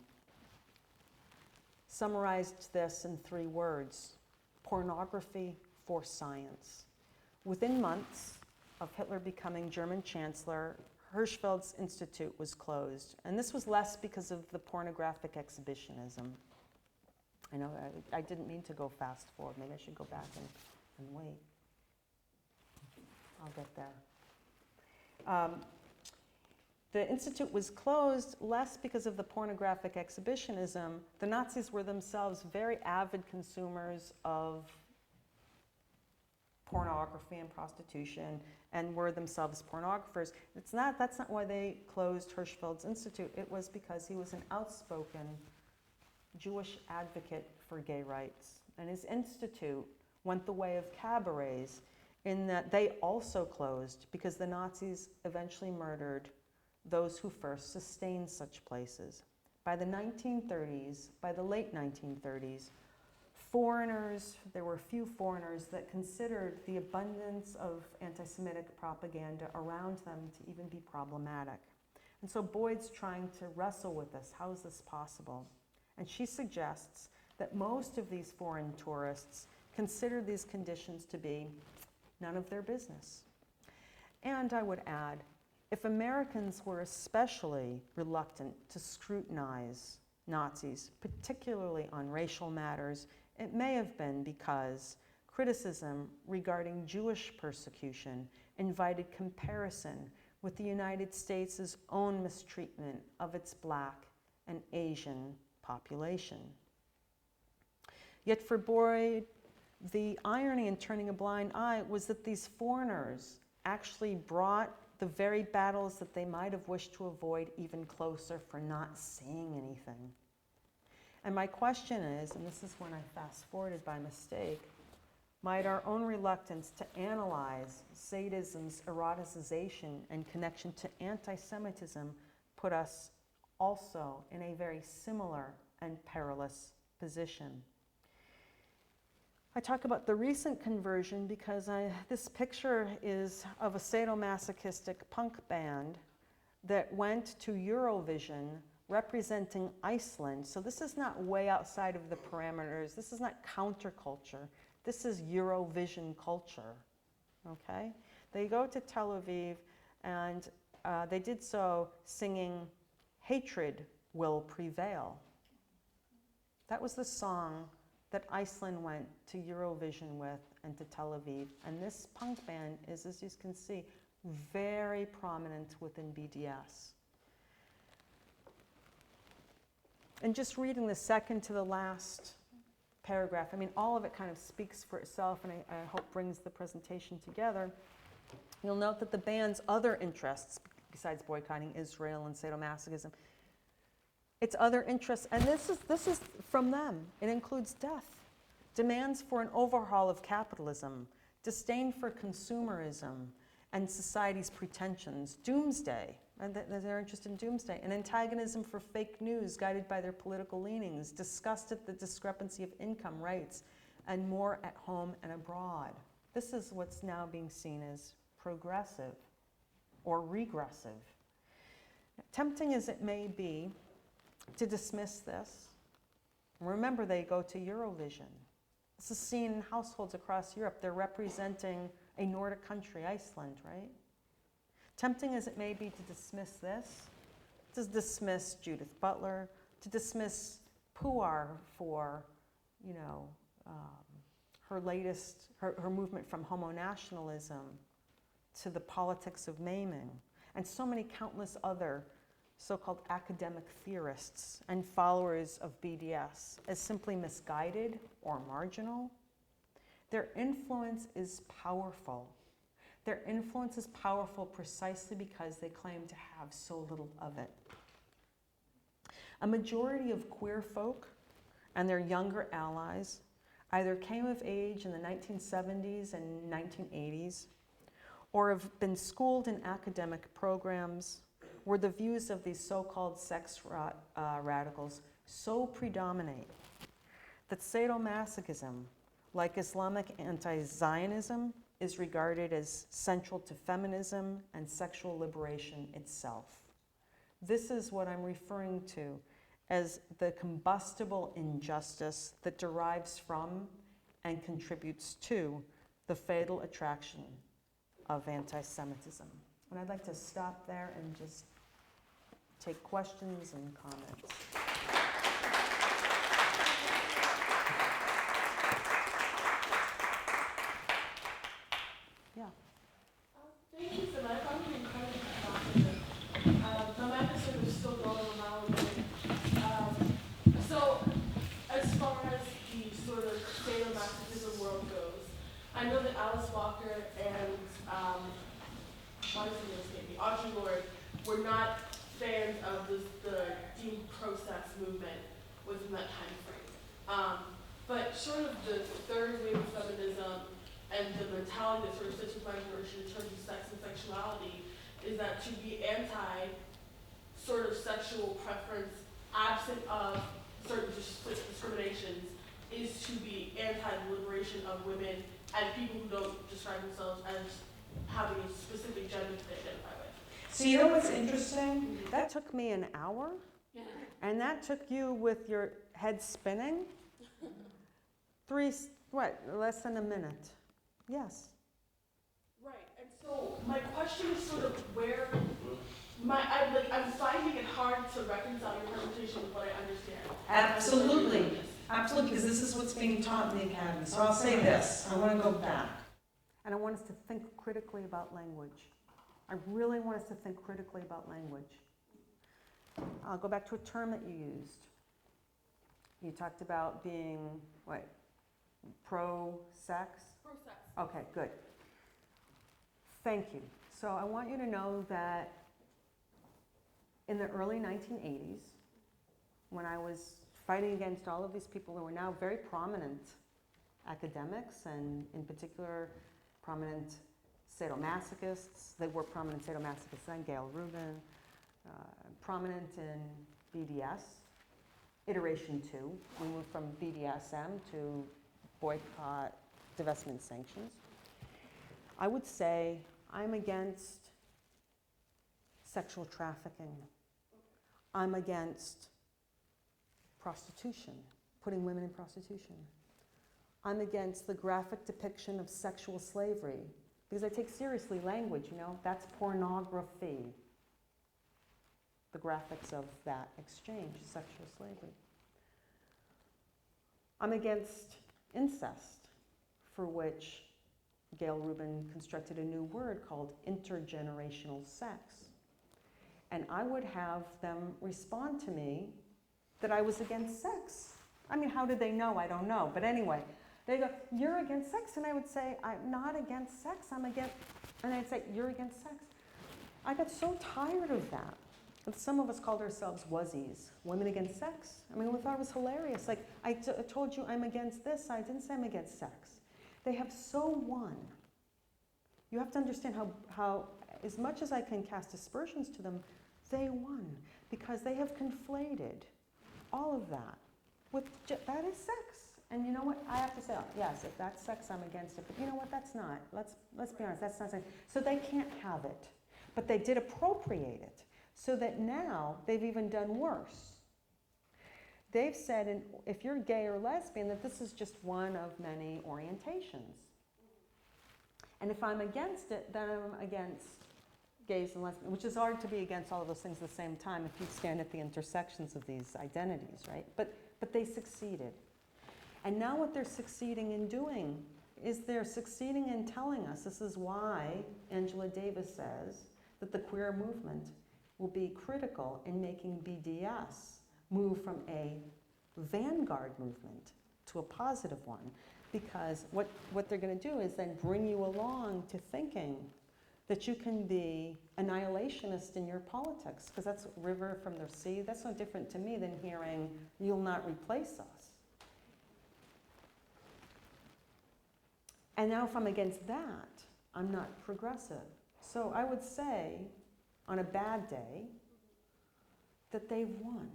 summarized this in 3 words: pornography for science. Within months of Hitler becoming German Chancellor, Hirschfeld's Institute was closed. And this was less because of the pornographic exhibitionism. I know I didn't mean to go fast forward. Maybe I should go back and wait. I'll get there. The Institute was closed less because of the pornographic exhibitionism. The Nazis were themselves very avid consumers of pornography and prostitution, and were themselves pornographers. That's not why they closed Hirschfeld's Institute. It was because he was an outspoken Jewish advocate for gay rights. And his institute went the way of cabarets in that they also closed because the Nazis eventually murdered those who first sustained such places. By the 1930s, by the late 1930s, there were few foreigners that considered the abundance of anti-Semitic propaganda around them to even be problematic. And so Boyd's trying to wrestle with this. How is this possible? And she suggests that most of these foreign tourists consider these conditions to be none of their business. And I would add, if Americans were especially reluctant to scrutinize Nazis, particularly on racial matters, it may have been because criticism regarding Jewish persecution invited comparison with the United States' own mistreatment of its Black and Asian population. Yet for Boyd, the irony in turning a blind eye was that these foreigners actually brought the very battles that they might have wished to avoid even closer for not saying anything. And my question is, and this is when I fast-forwarded by mistake, might our own reluctance to analyze sadism's eroticization and connection to anti-Semitism put us also in a very similar and perilous position? I talk about the recent conversion because this picture is of a sadomasochistic punk band that went to Eurovision representing Iceland. So this is not way outside of the parameters. This is not counterculture. This is Eurovision culture, okay? They go to Tel Aviv and they did so singing "Hatred Will Prevail." That was the song that Iceland went to Eurovision with and to Tel Aviv. And this punk band is, as you can see, very prominent within BDS. And just reading the second to the last paragraph, I mean, all of it kind of speaks for itself, and I hope brings the presentation together. You'll note that the band's other interests, besides boycotting Israel and sadomasochism, its other interests, and this is from them. It includes death, demands for an overhaul of capitalism, disdain for consumerism and society's pretensions, doomsday, and they're interested in doomsday, an antagonism for fake news guided by their political leanings, disgust at the discrepancy of income rights, and more at home and abroad. This is what's now being seen as progressive or regressive. Tempting as it may be to dismiss this, remember they go to Eurovision. This is seen in households across Europe. They're representing a Nordic country, Iceland, right? Tempting as it may be to dismiss this, to dismiss Judith Butler, to dismiss Puar for, her movement from homo-nationalism to the politics of maiming, and so many countless other so-called academic theorists and followers of BDS as simply misguided or marginal. Their influence is powerful. Their influence is powerful precisely because they claim to have so little of it. A majority of queer folk and their younger allies either came of age in the 1970s and 1980s or have been schooled in academic programs where the views of these so-called sex radicals so predominate that sadomasochism, like Islamic anti-Zionism, is regarded as central to feminism and sexual liberation itself. This is what I'm referring to as the combustible injustice that derives from and contributes to the fatal attraction of anti-Semitism. And I'd like to stop there and just take questions and comments. Yeah. Thank you so much. I found it incredibly fascinating. The episode is still going around. So, as far as the sort of sadomasochism world goes, I know that Alice Walker and Audre Lorde were not fans of the deemed process movement within that time frame. But sort of the third wave of feminism and the mentality that sort of sits with my generation in terms of sex and sexuality is that to be anti sort of sexual preference absent of certain discriminations is to be anti the liberation of women and people who don't describe themselves as having a specific gender that they identify with. So you know what's interesting? That took me an hour, Yeah. and that took you with your head spinning? Less than a minute. Yes. Right, and so my question is sort of where I'm finding it hard to reconcile your presentation with what I understand. Absolutely. Absolutely, because this is what's being taught in the academy. So I'll say this, I want to go back. And I want us to think critically about language. I really want us to think critically about language. I'll go back to a term that you used. You talked about being, what, pro-sex? Pro-sex. Okay, good. Thank you. So I want you to know that in the early 1980s, when I was fighting against all of these people who are now very prominent academics, and in particular prominent sadomasochists. They were prominent sadomasochists then, Gail Rubin, prominent in BDS. Iteration 2, we moved from BDSM to boycott, divestment, sanctions. I would say I'm against sexual trafficking. I'm against prostitution, putting women in prostitution. I'm against the graphic depiction of sexual slavery, because I take seriously language, you know, that's pornography. The graphics of that exchange, sexual slavery. I'm against incest, for which Gail Rubin constructed a new word called intergenerational sex. And I would have them respond to me that I was against sex. I mean, how did they know? I don't know. But anyway, they go, you're against sex? And I would say, I'm not against sex, I'm against, and I'd say, you're against sex. I got so tired of that. Some of us called ourselves wussies, women against sex. I mean, we thought it was hilarious. Like, I told you I'm against this, I didn't say I'm against sex. They have so won. You have to understand how, as much as I can cast aspersions to them, they won. Because they have conflated all of that with, that is sex. And you know what, I have to say, yes, if that's sex, I'm against it. But you know what, that's not. Let's be honest, that's not sex. So they can't have it. But they did appropriate it. So that now they've even done worse. They've said, if you're gay or lesbian, that this is just one of many orientations. And if I'm against it, then I'm against gays and lesbians, which is hard to be against all of those things at the same time if you stand at the intersections of these identities, right? But they succeeded. And now what they're succeeding in doing is they're succeeding in telling us, this is why Angela Davis says that the queer movement will be critical in making BDS move from a vanguard movement to a positive one. Because what they're going to do is then bring you along to thinking that you can be annihilationist in your politics, because that's river from the sea. That's no different to me than hearing, you'll not replace us. And now if I'm against that, I'm not progressive. So I would say, on a bad day, that they've won.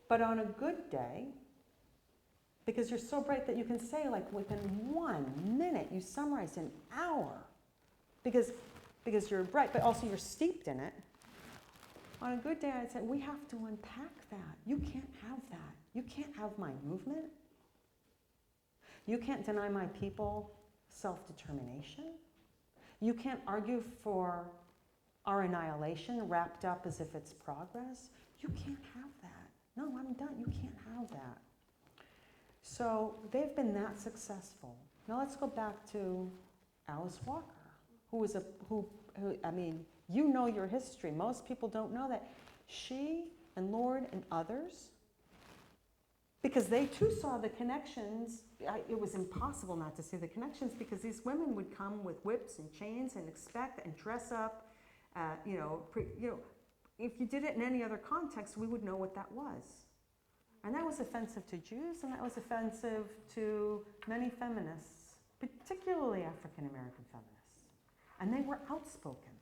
But on a good day, because you're so bright that you can say, like, within 1 minute, you summarized an hour, because you're bright, but also you're steeped in it. On a good day, I'd say, we have to unpack that. You can't have that. You can't have my movement. You can't deny my people self-determination. You can't argue for our annihilation wrapped up as if it's progress. You can't have that. No, I'm done. You can't have that. So they've been that successful. Now let's go back to Alice Walker, who I mean, you know your history. Most people don't know that. She and Lord and others, because they too saw the connections. It was impossible not to see the connections, because these women would come with whips and chains and expect and dress up. If you did it in any other context, we would know what that was. And that was offensive to Jews, and that was offensive to many feminists, particularly African American feminists. And they were outspoken.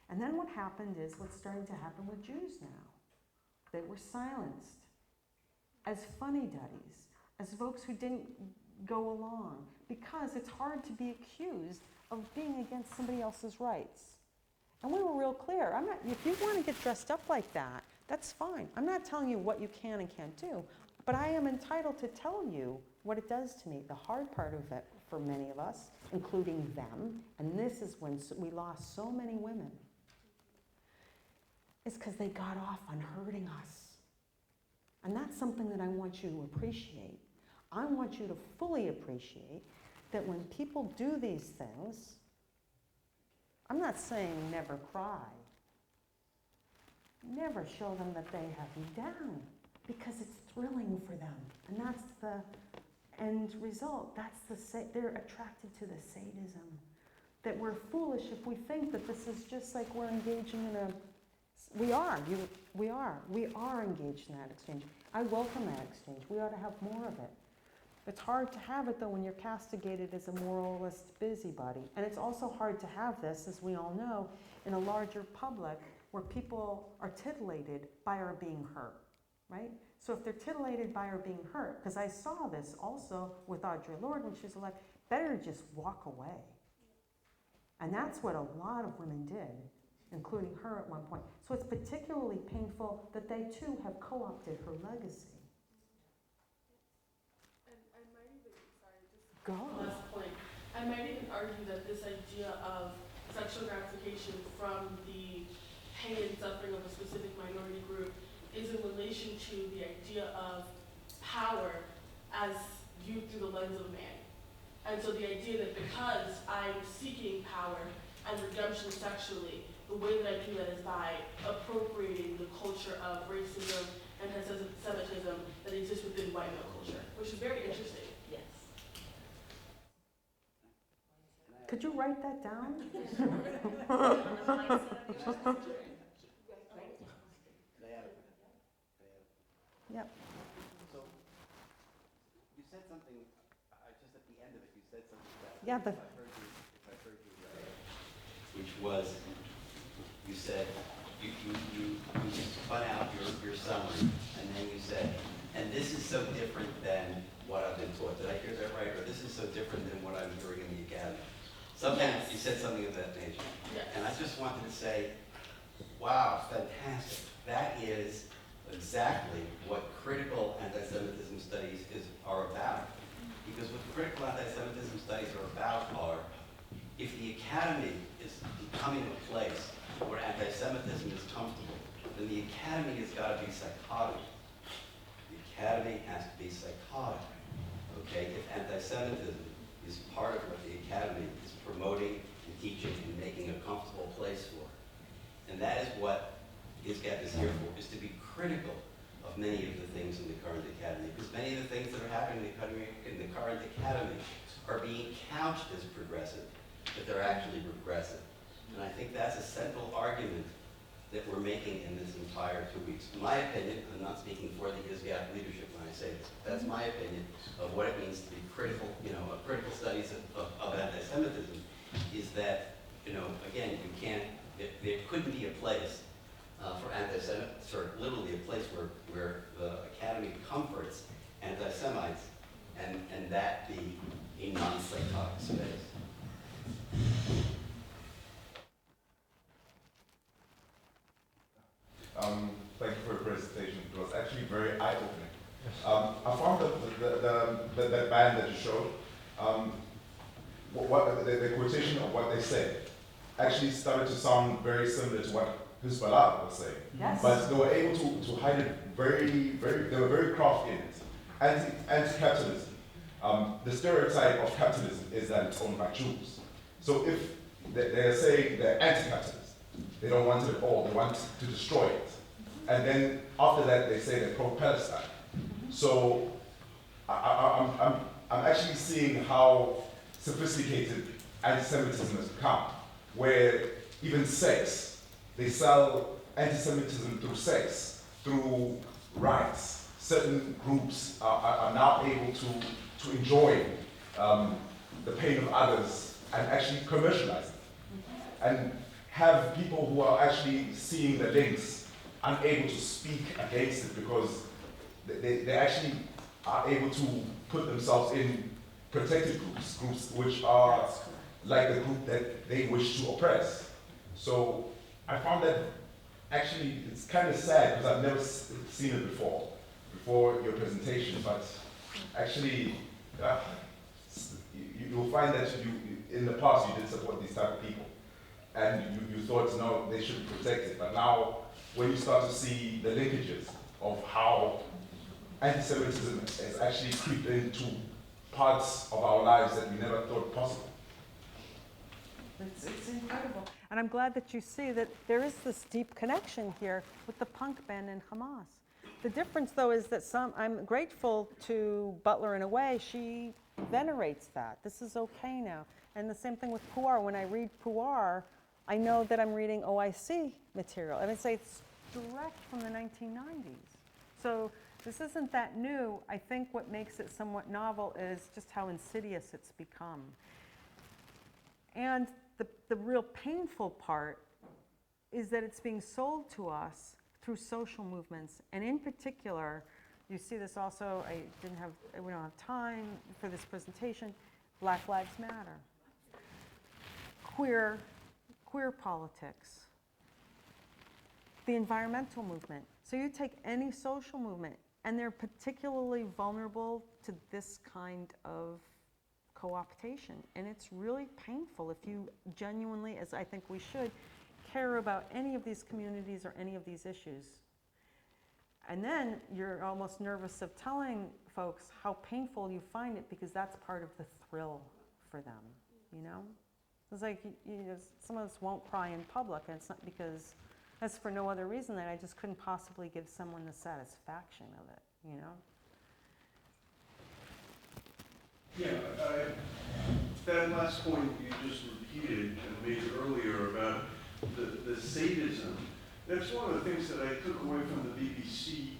And then what happened is what's starting to happen with Jews now. They were silenced as funny-duddies, as folks who didn't go along, because it's hard to be accused of being against somebody else's rights. And we were real clear. If you want to get dressed up like that, that's fine. I'm not telling you what you can and can't do, but I am entitled to tell you what it does to me. The hard part of it for many of us, including them, and this is when we lost so many women, is because they got off on hurting us. And that's something that I want you to appreciate. I want you to fully appreciate that when people do these things, I'm not saying never cry. Never show them that they have you down, because it's thrilling for them. And that's the end result. They're attracted to the sadism. That we're foolish if we think that this is just like we're engaging in a, we are engaged in that exchange. I welcome that exchange. We ought to have more of it. It's hard to have it though when you're castigated as a moralist busybody. And it's also hard to have this, as we all know, in a larger public where people are titillated by our being hurt, right? So if they're titillated by our being hurt, because I saw this also with Audre Lorde when she was elected, better to just walk away. And that's what a lot of women did, including her at one point. So it's particularly painful that they too have co-opted her legacy. And I might even, sorry, just Go. last point. I might even argue that this idea of sexual gratification from the pain and suffering of a specific minority group is in relation to the idea of power as viewed through the lens of man. And so the idea that because I'm seeking power and redemption sexually, the way that I do that is by appropriating the culture of racism and antisemitism that exists within white male culture, which is very interesting. Yes. Could you write that down? Yep. So, you said something, just at the end of it, you said something that, Yeah, if I heard you right, which was, you said, you spun out your summary, and then you said, and this is so different than what I've been taught. Did I hear that right? Or this is so different than what I'm hearing in the academy. Sometimes you said something of that nature. Yes. And I just wanted to say, wow, fantastic. That is exactly what critical anti-Semitism studies are about. Because what critical anti-Semitism studies are about are, if the academy is becoming a place where anti-Semitism is comfortable, then the academy has got to be psychotic. The academy has to be psychotic. Okay? If anti-Semitism is part of what the academy is promoting and teaching and making a comfortable place for. And that is what ISGAP is here for, is to be critical of many of the things in the current academy. Because many of the things that are happening in the current academy are being couched as progressive, but they're actually regressive. And I think that's a central argument that we're making in this entire 2 weeks. In my opinion, I'm not speaking for the ISGAP leadership when I say this, but that's my opinion of what it means to be critical, critical studies of anti-Semitism, is that, again, you can't, there couldn't be a place for anti-Semitism, or literally a place where the academy comforts anti-Semites, and that be a non-psychotic space. Thank you for your presentation. It was actually very eye-opening. I found that band that you showed, the quotation of what they said actually started to sound very similar to what Hezbollah was saying. Yes. But they were able to hide it they were very crafty in it. Anti-capitalism. The stereotype of capitalism is that it's owned by Jews. So if they're saying they're anti-capitalist, they don't want it at all, they want to destroy it. And then after that, they say they're pro-Palestine. So I'm actually seeing how sophisticated anti-Semitism has become, where even sex, they sell anti-Semitism through sex, through rights. Certain groups are now able to enjoy the pain of others and actually commercialize it. And have people who are actually seeing the links unable to speak against it because they actually are able to put themselves in protected groups which are like the group that they wish to oppress. So I found that actually it's kind of sad because I've never seen it before your presentation, but actually you'll find that in the past you did support these type of people. And you thought, no, they should be protected. But now, when you start to see the linkages of how anti-Semitism has actually creeped into parts of our lives that we never thought possible. It's incredible. And I'm glad that you see that there is this deep connection here with the punk band and Hamas. The difference, though, is that I'm grateful to Butler in a way. She venerates that. This is okay now. And the same thing with Puar. When I read Puar, I know that I'm reading OIC material. And it's direct from the 1990s. So this isn't that new. I think what makes it somewhat novel is just how insidious it's become. And the real painful part is that it's being sold to us through social movements. And in particular, you see this also, we don't have time for this presentation, Black Lives Matter. Queer politics. The environmental movement. So you take any social movement, and they're particularly vulnerable to this kind of co-optation. And it's really painful if you genuinely, as I think we should, care about any of these communities or any of these issues. And then you're almost nervous of telling folks how painful you find it, because that's part of the thrill for them, you know? It's like, some of us won't cry in public, and it's not because, that's for no other reason than I just couldn't possibly give someone the satisfaction of it, you know? Yeah, that last point you just repeated and made earlier about the sadism, that's one of the things that I took away from the BBC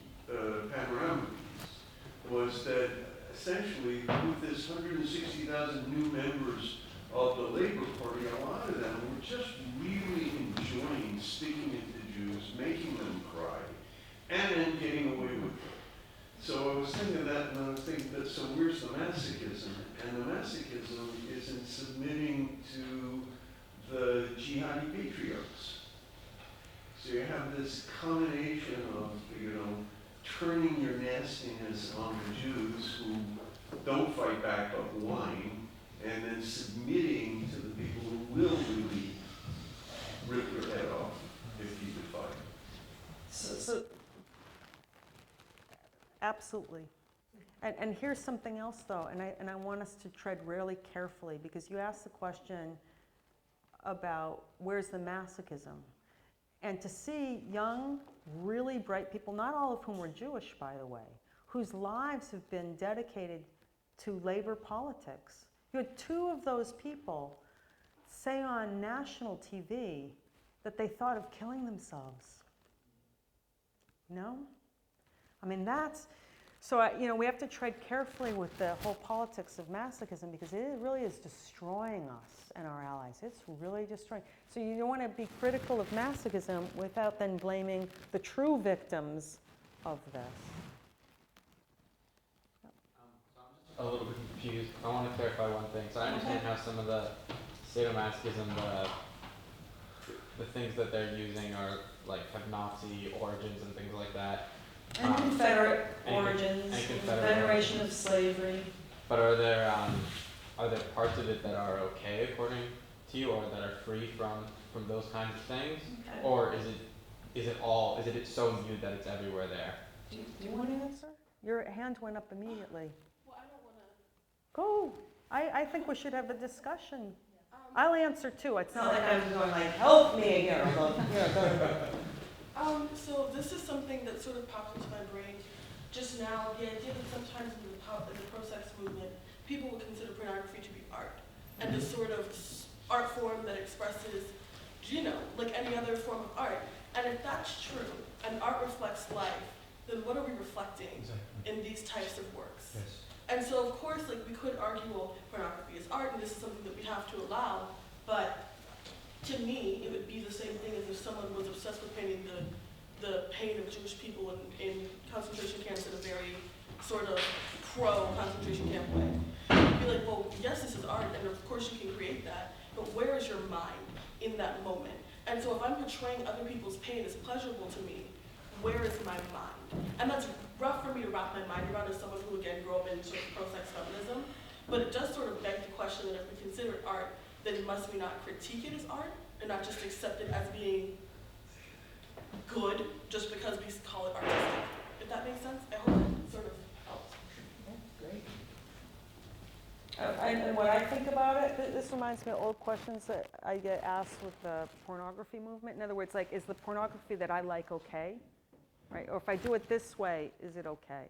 panorama piece, was that essentially with this 160,000 new members of the Labour Party, a lot of them were just really enjoying sticking it to Jews, making them cry, and then getting away with it. So I was thinking of that, and I was thinking that, so where's the masochism? And the masochism is in submitting to the jihadi patriarchs. So you have this combination of, turning your nastiness on the Jews who don't fight back but whine, and then submitting to the people who will really rip your head off if you could fight. So absolutely. And here's something else, though, and I want us to tread really carefully, because you asked the question about where's the masochism. And to see young, really bright people, not all of whom were Jewish, by the way, whose lives have been dedicated to labor politics. You had two of those people say on national TV that they thought of killing themselves. No? I mean, that's, so we have to tread carefully with the whole politics of masochism, because it really is destroying us and our allies. It's really destroying. So you don't want to be critical of masochism without then blaming the true victims of this. A little bit confused. I want to clarify one thing. So I understand how some of the sadomasochism, the things that they're using are have Nazi origins and things like that. And Confederate origins, and Confederate veneration origins. of slavery. But are there parts of it that are okay according to you, or that are free from those kinds of things, Okay. or is it so new that it's everywhere there? Do you want to answer? Your hand went up immediately. Well, I don't want to. Go. I think we should have a discussion. I'll answer too. It's not like I'm going help me here. So this is something that sort of popped into my brain just now. The idea that sometimes in the pro-sex movement, people would consider pornography to be art, and this sort of art form that expresses, like any other form of art. And if that's true, and art reflects life, then what are we reflecting in these types of works? Yes. And so, of course, we could argue, well, pornography is art, and this is something that we have to allow. But to me, it would be the same thing as if someone was obsessed with painting the pain of Jewish people in concentration camps in a very sort of pro-concentration camp way. You'd be like, well, yes, this is art, and of course you can create that, but where is your mind in that moment? And so if I'm portraying other people's pain as pleasurable to me, where is my mind? And that's rough for me to wrap my mind around as someone who, again, grew up in sort of pro-sex feminism, but it does sort of beg the question that if we consider it art, then must we not critique it as art, and not just accept it as being good just because we call it artistic? If that makes sense? I hope that sort of And what I think about it, this reminds me of old questions that I get asked with the pornography movement. In other words, like, is the pornography that I like okay? Right? Or if I do it this way, is it okay?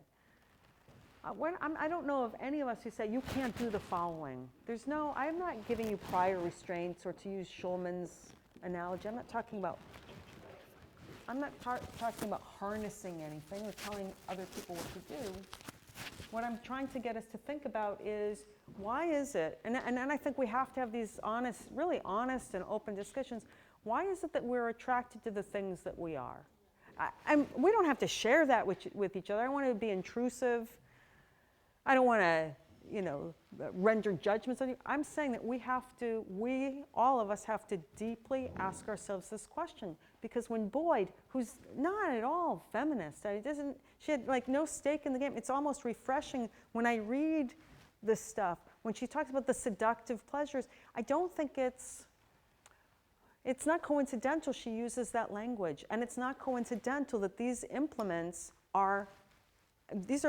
I don't know of any of us who say you can't do the following. I'm not giving you prior restraints, or to use Schulman's analogy, I'm not talking about harnessing anything or telling other people what to do. What I'm trying to get us to think about is, why is it, and I think we have to have these really honest and open discussions, why is it that we're attracted to the things that we are? We don't have to share that with each other. I don't want to be intrusive. I don't want to, render judgments on you. I'm saying that all of us have to deeply ask ourselves this question. Because when Boyd, who's not at all feminist, she had like no stake in the game. It's almost refreshing when I read this stuff. When she talks about the seductive pleasures, I don't think it's not coincidental she uses that language. And it's not coincidental that these implements this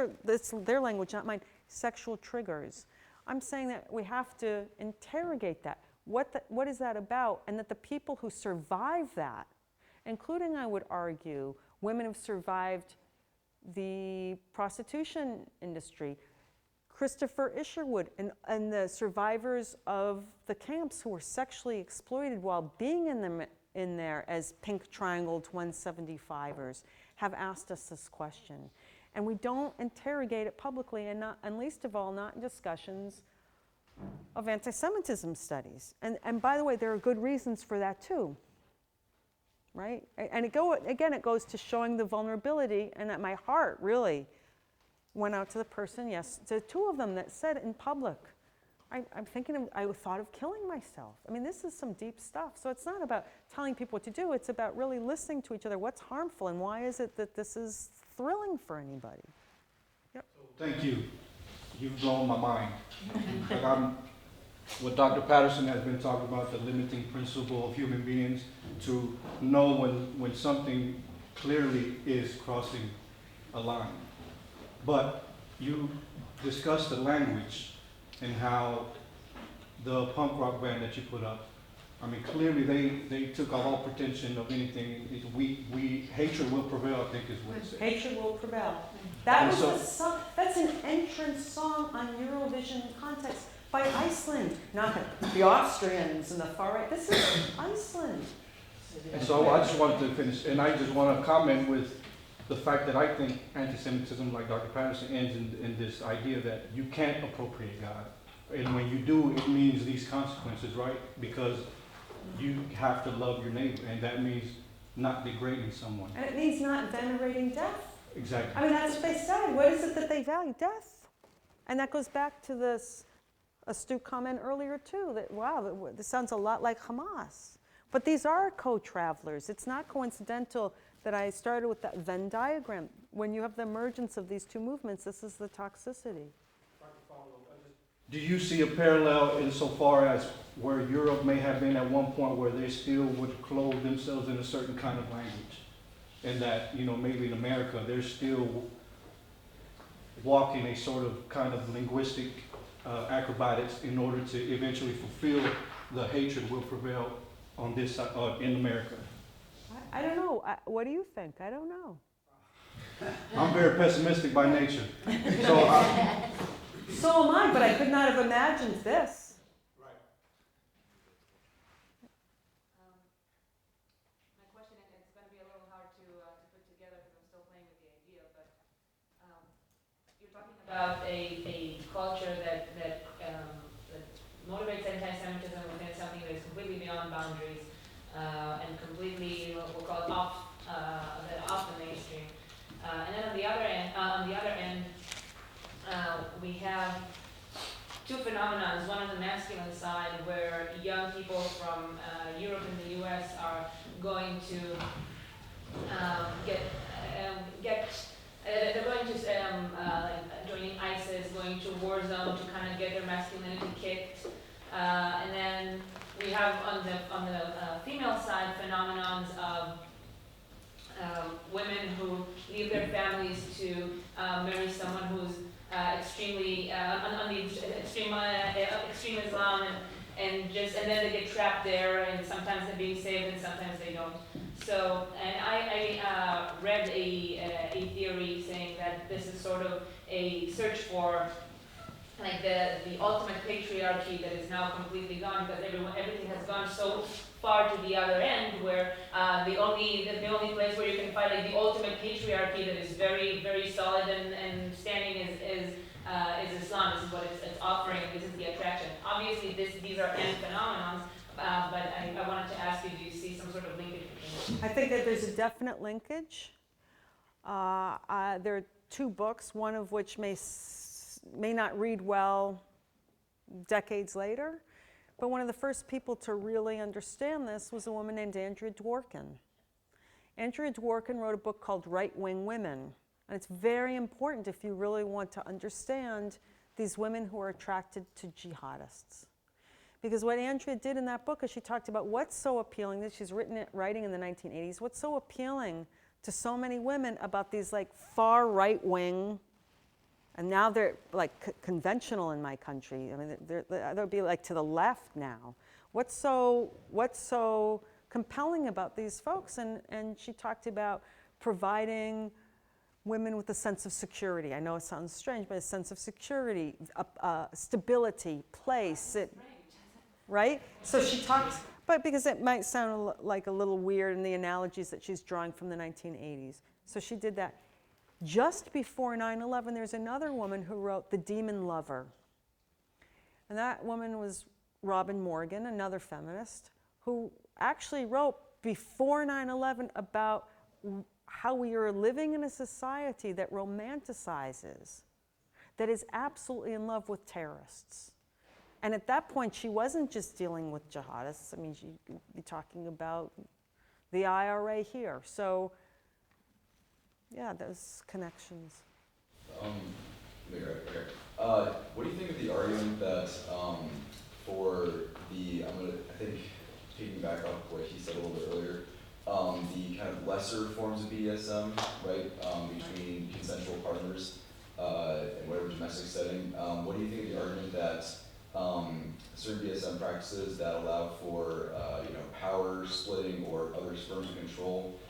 their language, not mine, sexual triggers. I'm saying that we have to interrogate that. What is that about? And that the people who survive that, including, I would argue, women who've survived the prostitution industry, Christopher Isherwood, and the survivors of the camps who were sexually exploited while being in there as pink triangled 175ers, have asked us this question. And we don't interrogate it publicly, and least of all, not in discussions of anti-Semitism studies. And by the way, there are good reasons for that too, right? And it goes to showing the vulnerability, and that my heart really went out to the person, yes, to two of them that said in public, I thought of killing myself. I mean, this is some deep stuff. So it's not about telling people what to do, it's about really listening to each other. What's harmful, and why is it that this is thrilling for anybody? Yep. Thank you. You've blown my mind. What Dr. Patterson has been talking about, the limiting principle of human beings, to know when something clearly is crossing a line. But you discussed the language and how the punk rock band that you put up, I mean, clearly they took out all pretension of anything. Hatred will prevail, I think is what it said. Hatred will prevail. That was a song, that's an entrance song on Eurovision contest by Iceland, not the Austrians and the far right. This is Iceland. And so I just wanted to finish, and I just want to comment with the fact that I think anti-Semitism, like Dr. Patterson, ends in this idea that you can't appropriate God. And when you do, it means these consequences, right? Because you have to love your neighbor, and that means not degrading someone. And it means not venerating death. Exactly. I mean, that's what they said. What is it that they value? Death. And that goes back to this astute comment earlier, too, that, wow, this sounds a lot like Hamas. But these are co-travelers. It's not coincidental that I started with that Venn diagram. When you have the emergence of these two movements, this is the toxicity. Do you see a parallel insofar as where Europe may have been at one point where they still would clothe themselves in a certain kind of language? And that, maybe in America, they're still walking a sort of kind of linguistic acrobatics in order to eventually fulfill the hatred will prevail on this side, in America. I don't know. What do you think? I don't know. I'm very pessimistic by nature. So am I, but I could not have imagined this. Right. My question, and it's going to be a little hard to put together because I'm still playing with the idea, but you're talking about a culture that motivates anti-Semitism within something that is completely beyond boundaries and completely, we'll call it off the mainstream. And then on the other end, we have two phenomena. One on the masculine side, where young people from Europe and the U.S. are going to they're going to joining ISIS, going to war zone to kind of get their masculinity kicked, and then we have on the female side phenomenons of women who leave their families to marry someone who's extremely on the extreme Islam, and then they get trapped there, and sometimes they're being saved and sometimes they don't. So, and I read a theory saying that this is sort of a search for like the ultimate patriarchy that is now completely gone, because everything has gone so far to the other end, where the only place where you can find like the ultimate patriarchy that is very, very solid and standing is Islam. This is what it's offering. This is the attraction. Obviously, these are end phenomenons, but I wanted to ask you: do you see some sort of linkage between them? I think that there's a definite linkage. There are two books, one of which may not read well decades later, but one of the first people to really understand this was a woman named Andrea Dworkin. Andrea Dworkin wrote a book called Right-Wing Women, and it's very important if you really want to understand these women who are attracted to jihadists. Because what Andrea did in that book is she talked about what's so appealing, that she's writing in the 1980s, what's so appealing to so many women about these like far right-wing, and now they're like conventional in my country. I mean, they'll be like to the left now. What's so compelling about these folks? And she talked about providing women with a sense of security. I know it sounds strange, but a sense of security, stability, place, right? So she talks, but because it might sound like a little weird in the analogies that she's drawing from the 1980s. So she did that. Just before 9/11, there's another woman who wrote The Demon Lover. And that woman was Robin Morgan, another feminist, who actually wrote before 9/11 about how we are living in a society that romanticizes, that is absolutely in love with terrorists. And at that point, she wasn't just dealing with jihadists. I mean, she'd be talking about the IRA here. So, yeah, those connections. What do you think of the argument that for the, I think, piggyback off what he said a little bit earlier, the kind of lesser forms of BDSM, right, between consensual partners in whatever domestic setting, what do you think of the argument that certain BDSM practices that allow for power splitting or other forms of control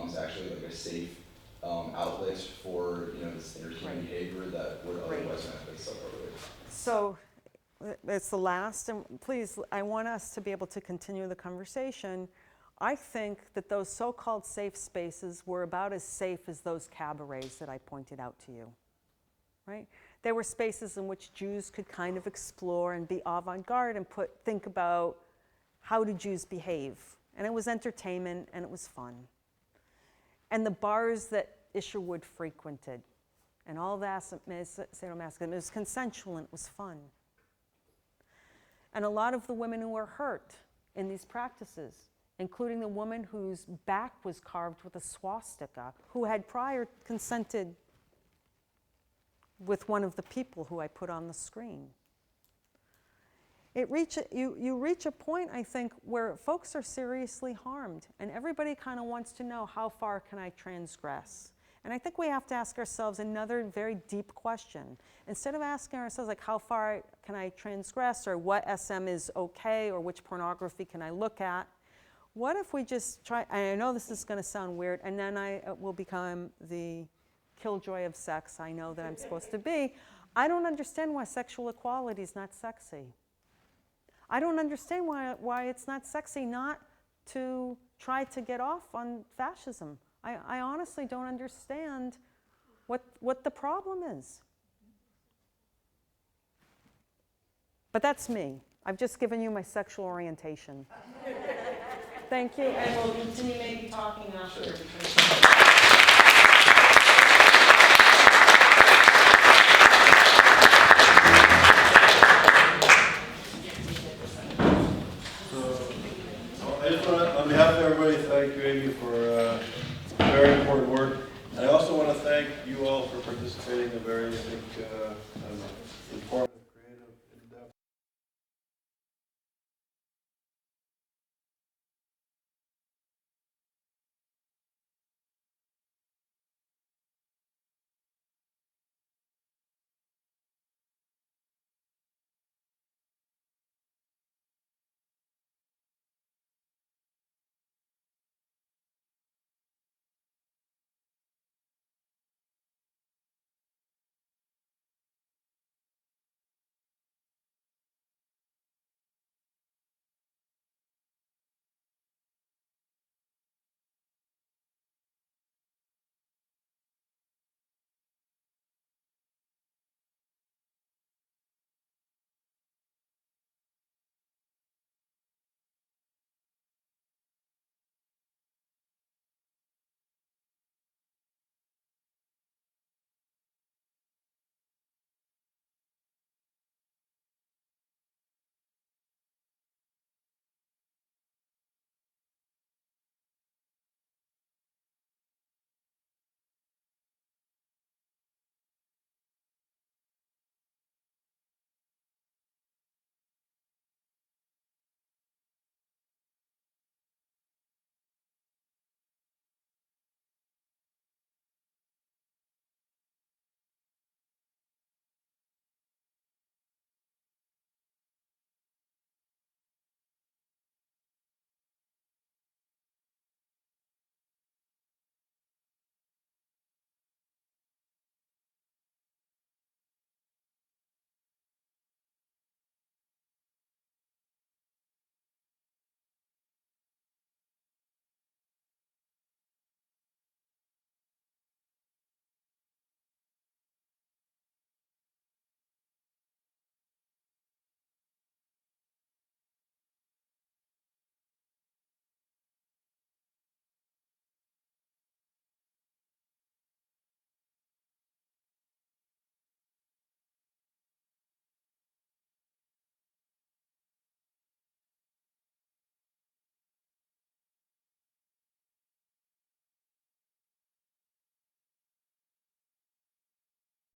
is actually like a safe outlet for this entertainment behavior that would otherwise not be self-regulated? So it's the last, and please, I want us to be able to continue the conversation. I think that those so-called safe spaces were about as safe as those cabarets that I pointed out to you, right? They were spaces in which Jews could kind of explore and be avant-garde and think about how do Jews behave. And it was entertainment and it was fun. And the bars that Isherwood frequented, and all that sadomasochism, it was consensual and it was fun. And a lot of the women who were hurt in these practices, including the woman whose back was carved with a swastika, who had prior consented with one of the people who I put on the screen. You reach a point, I think, where folks are seriously harmed, and everybody kind of wants to know, how far can I transgress? And I think we have to ask ourselves another very deep question. Instead of asking ourselves, like, how far can I transgress, or what SM is okay, or which pornography can I look at, what if we just try, and I know this is going to sound weird, and then I will become the killjoy of sex I know that I'm supposed to be. I don't understand why sexual equality is not sexy. I don't understand why it's not sexy not to try to get off on fascism. I honestly don't understand what the problem is. But that's me. I've just given you my sexual orientation. Thank you, and we'll continue maybe talking after. I just want to, on behalf of everybody, thank you, Amy, for very important work. And I also want to thank you all for participating in a very, I think, important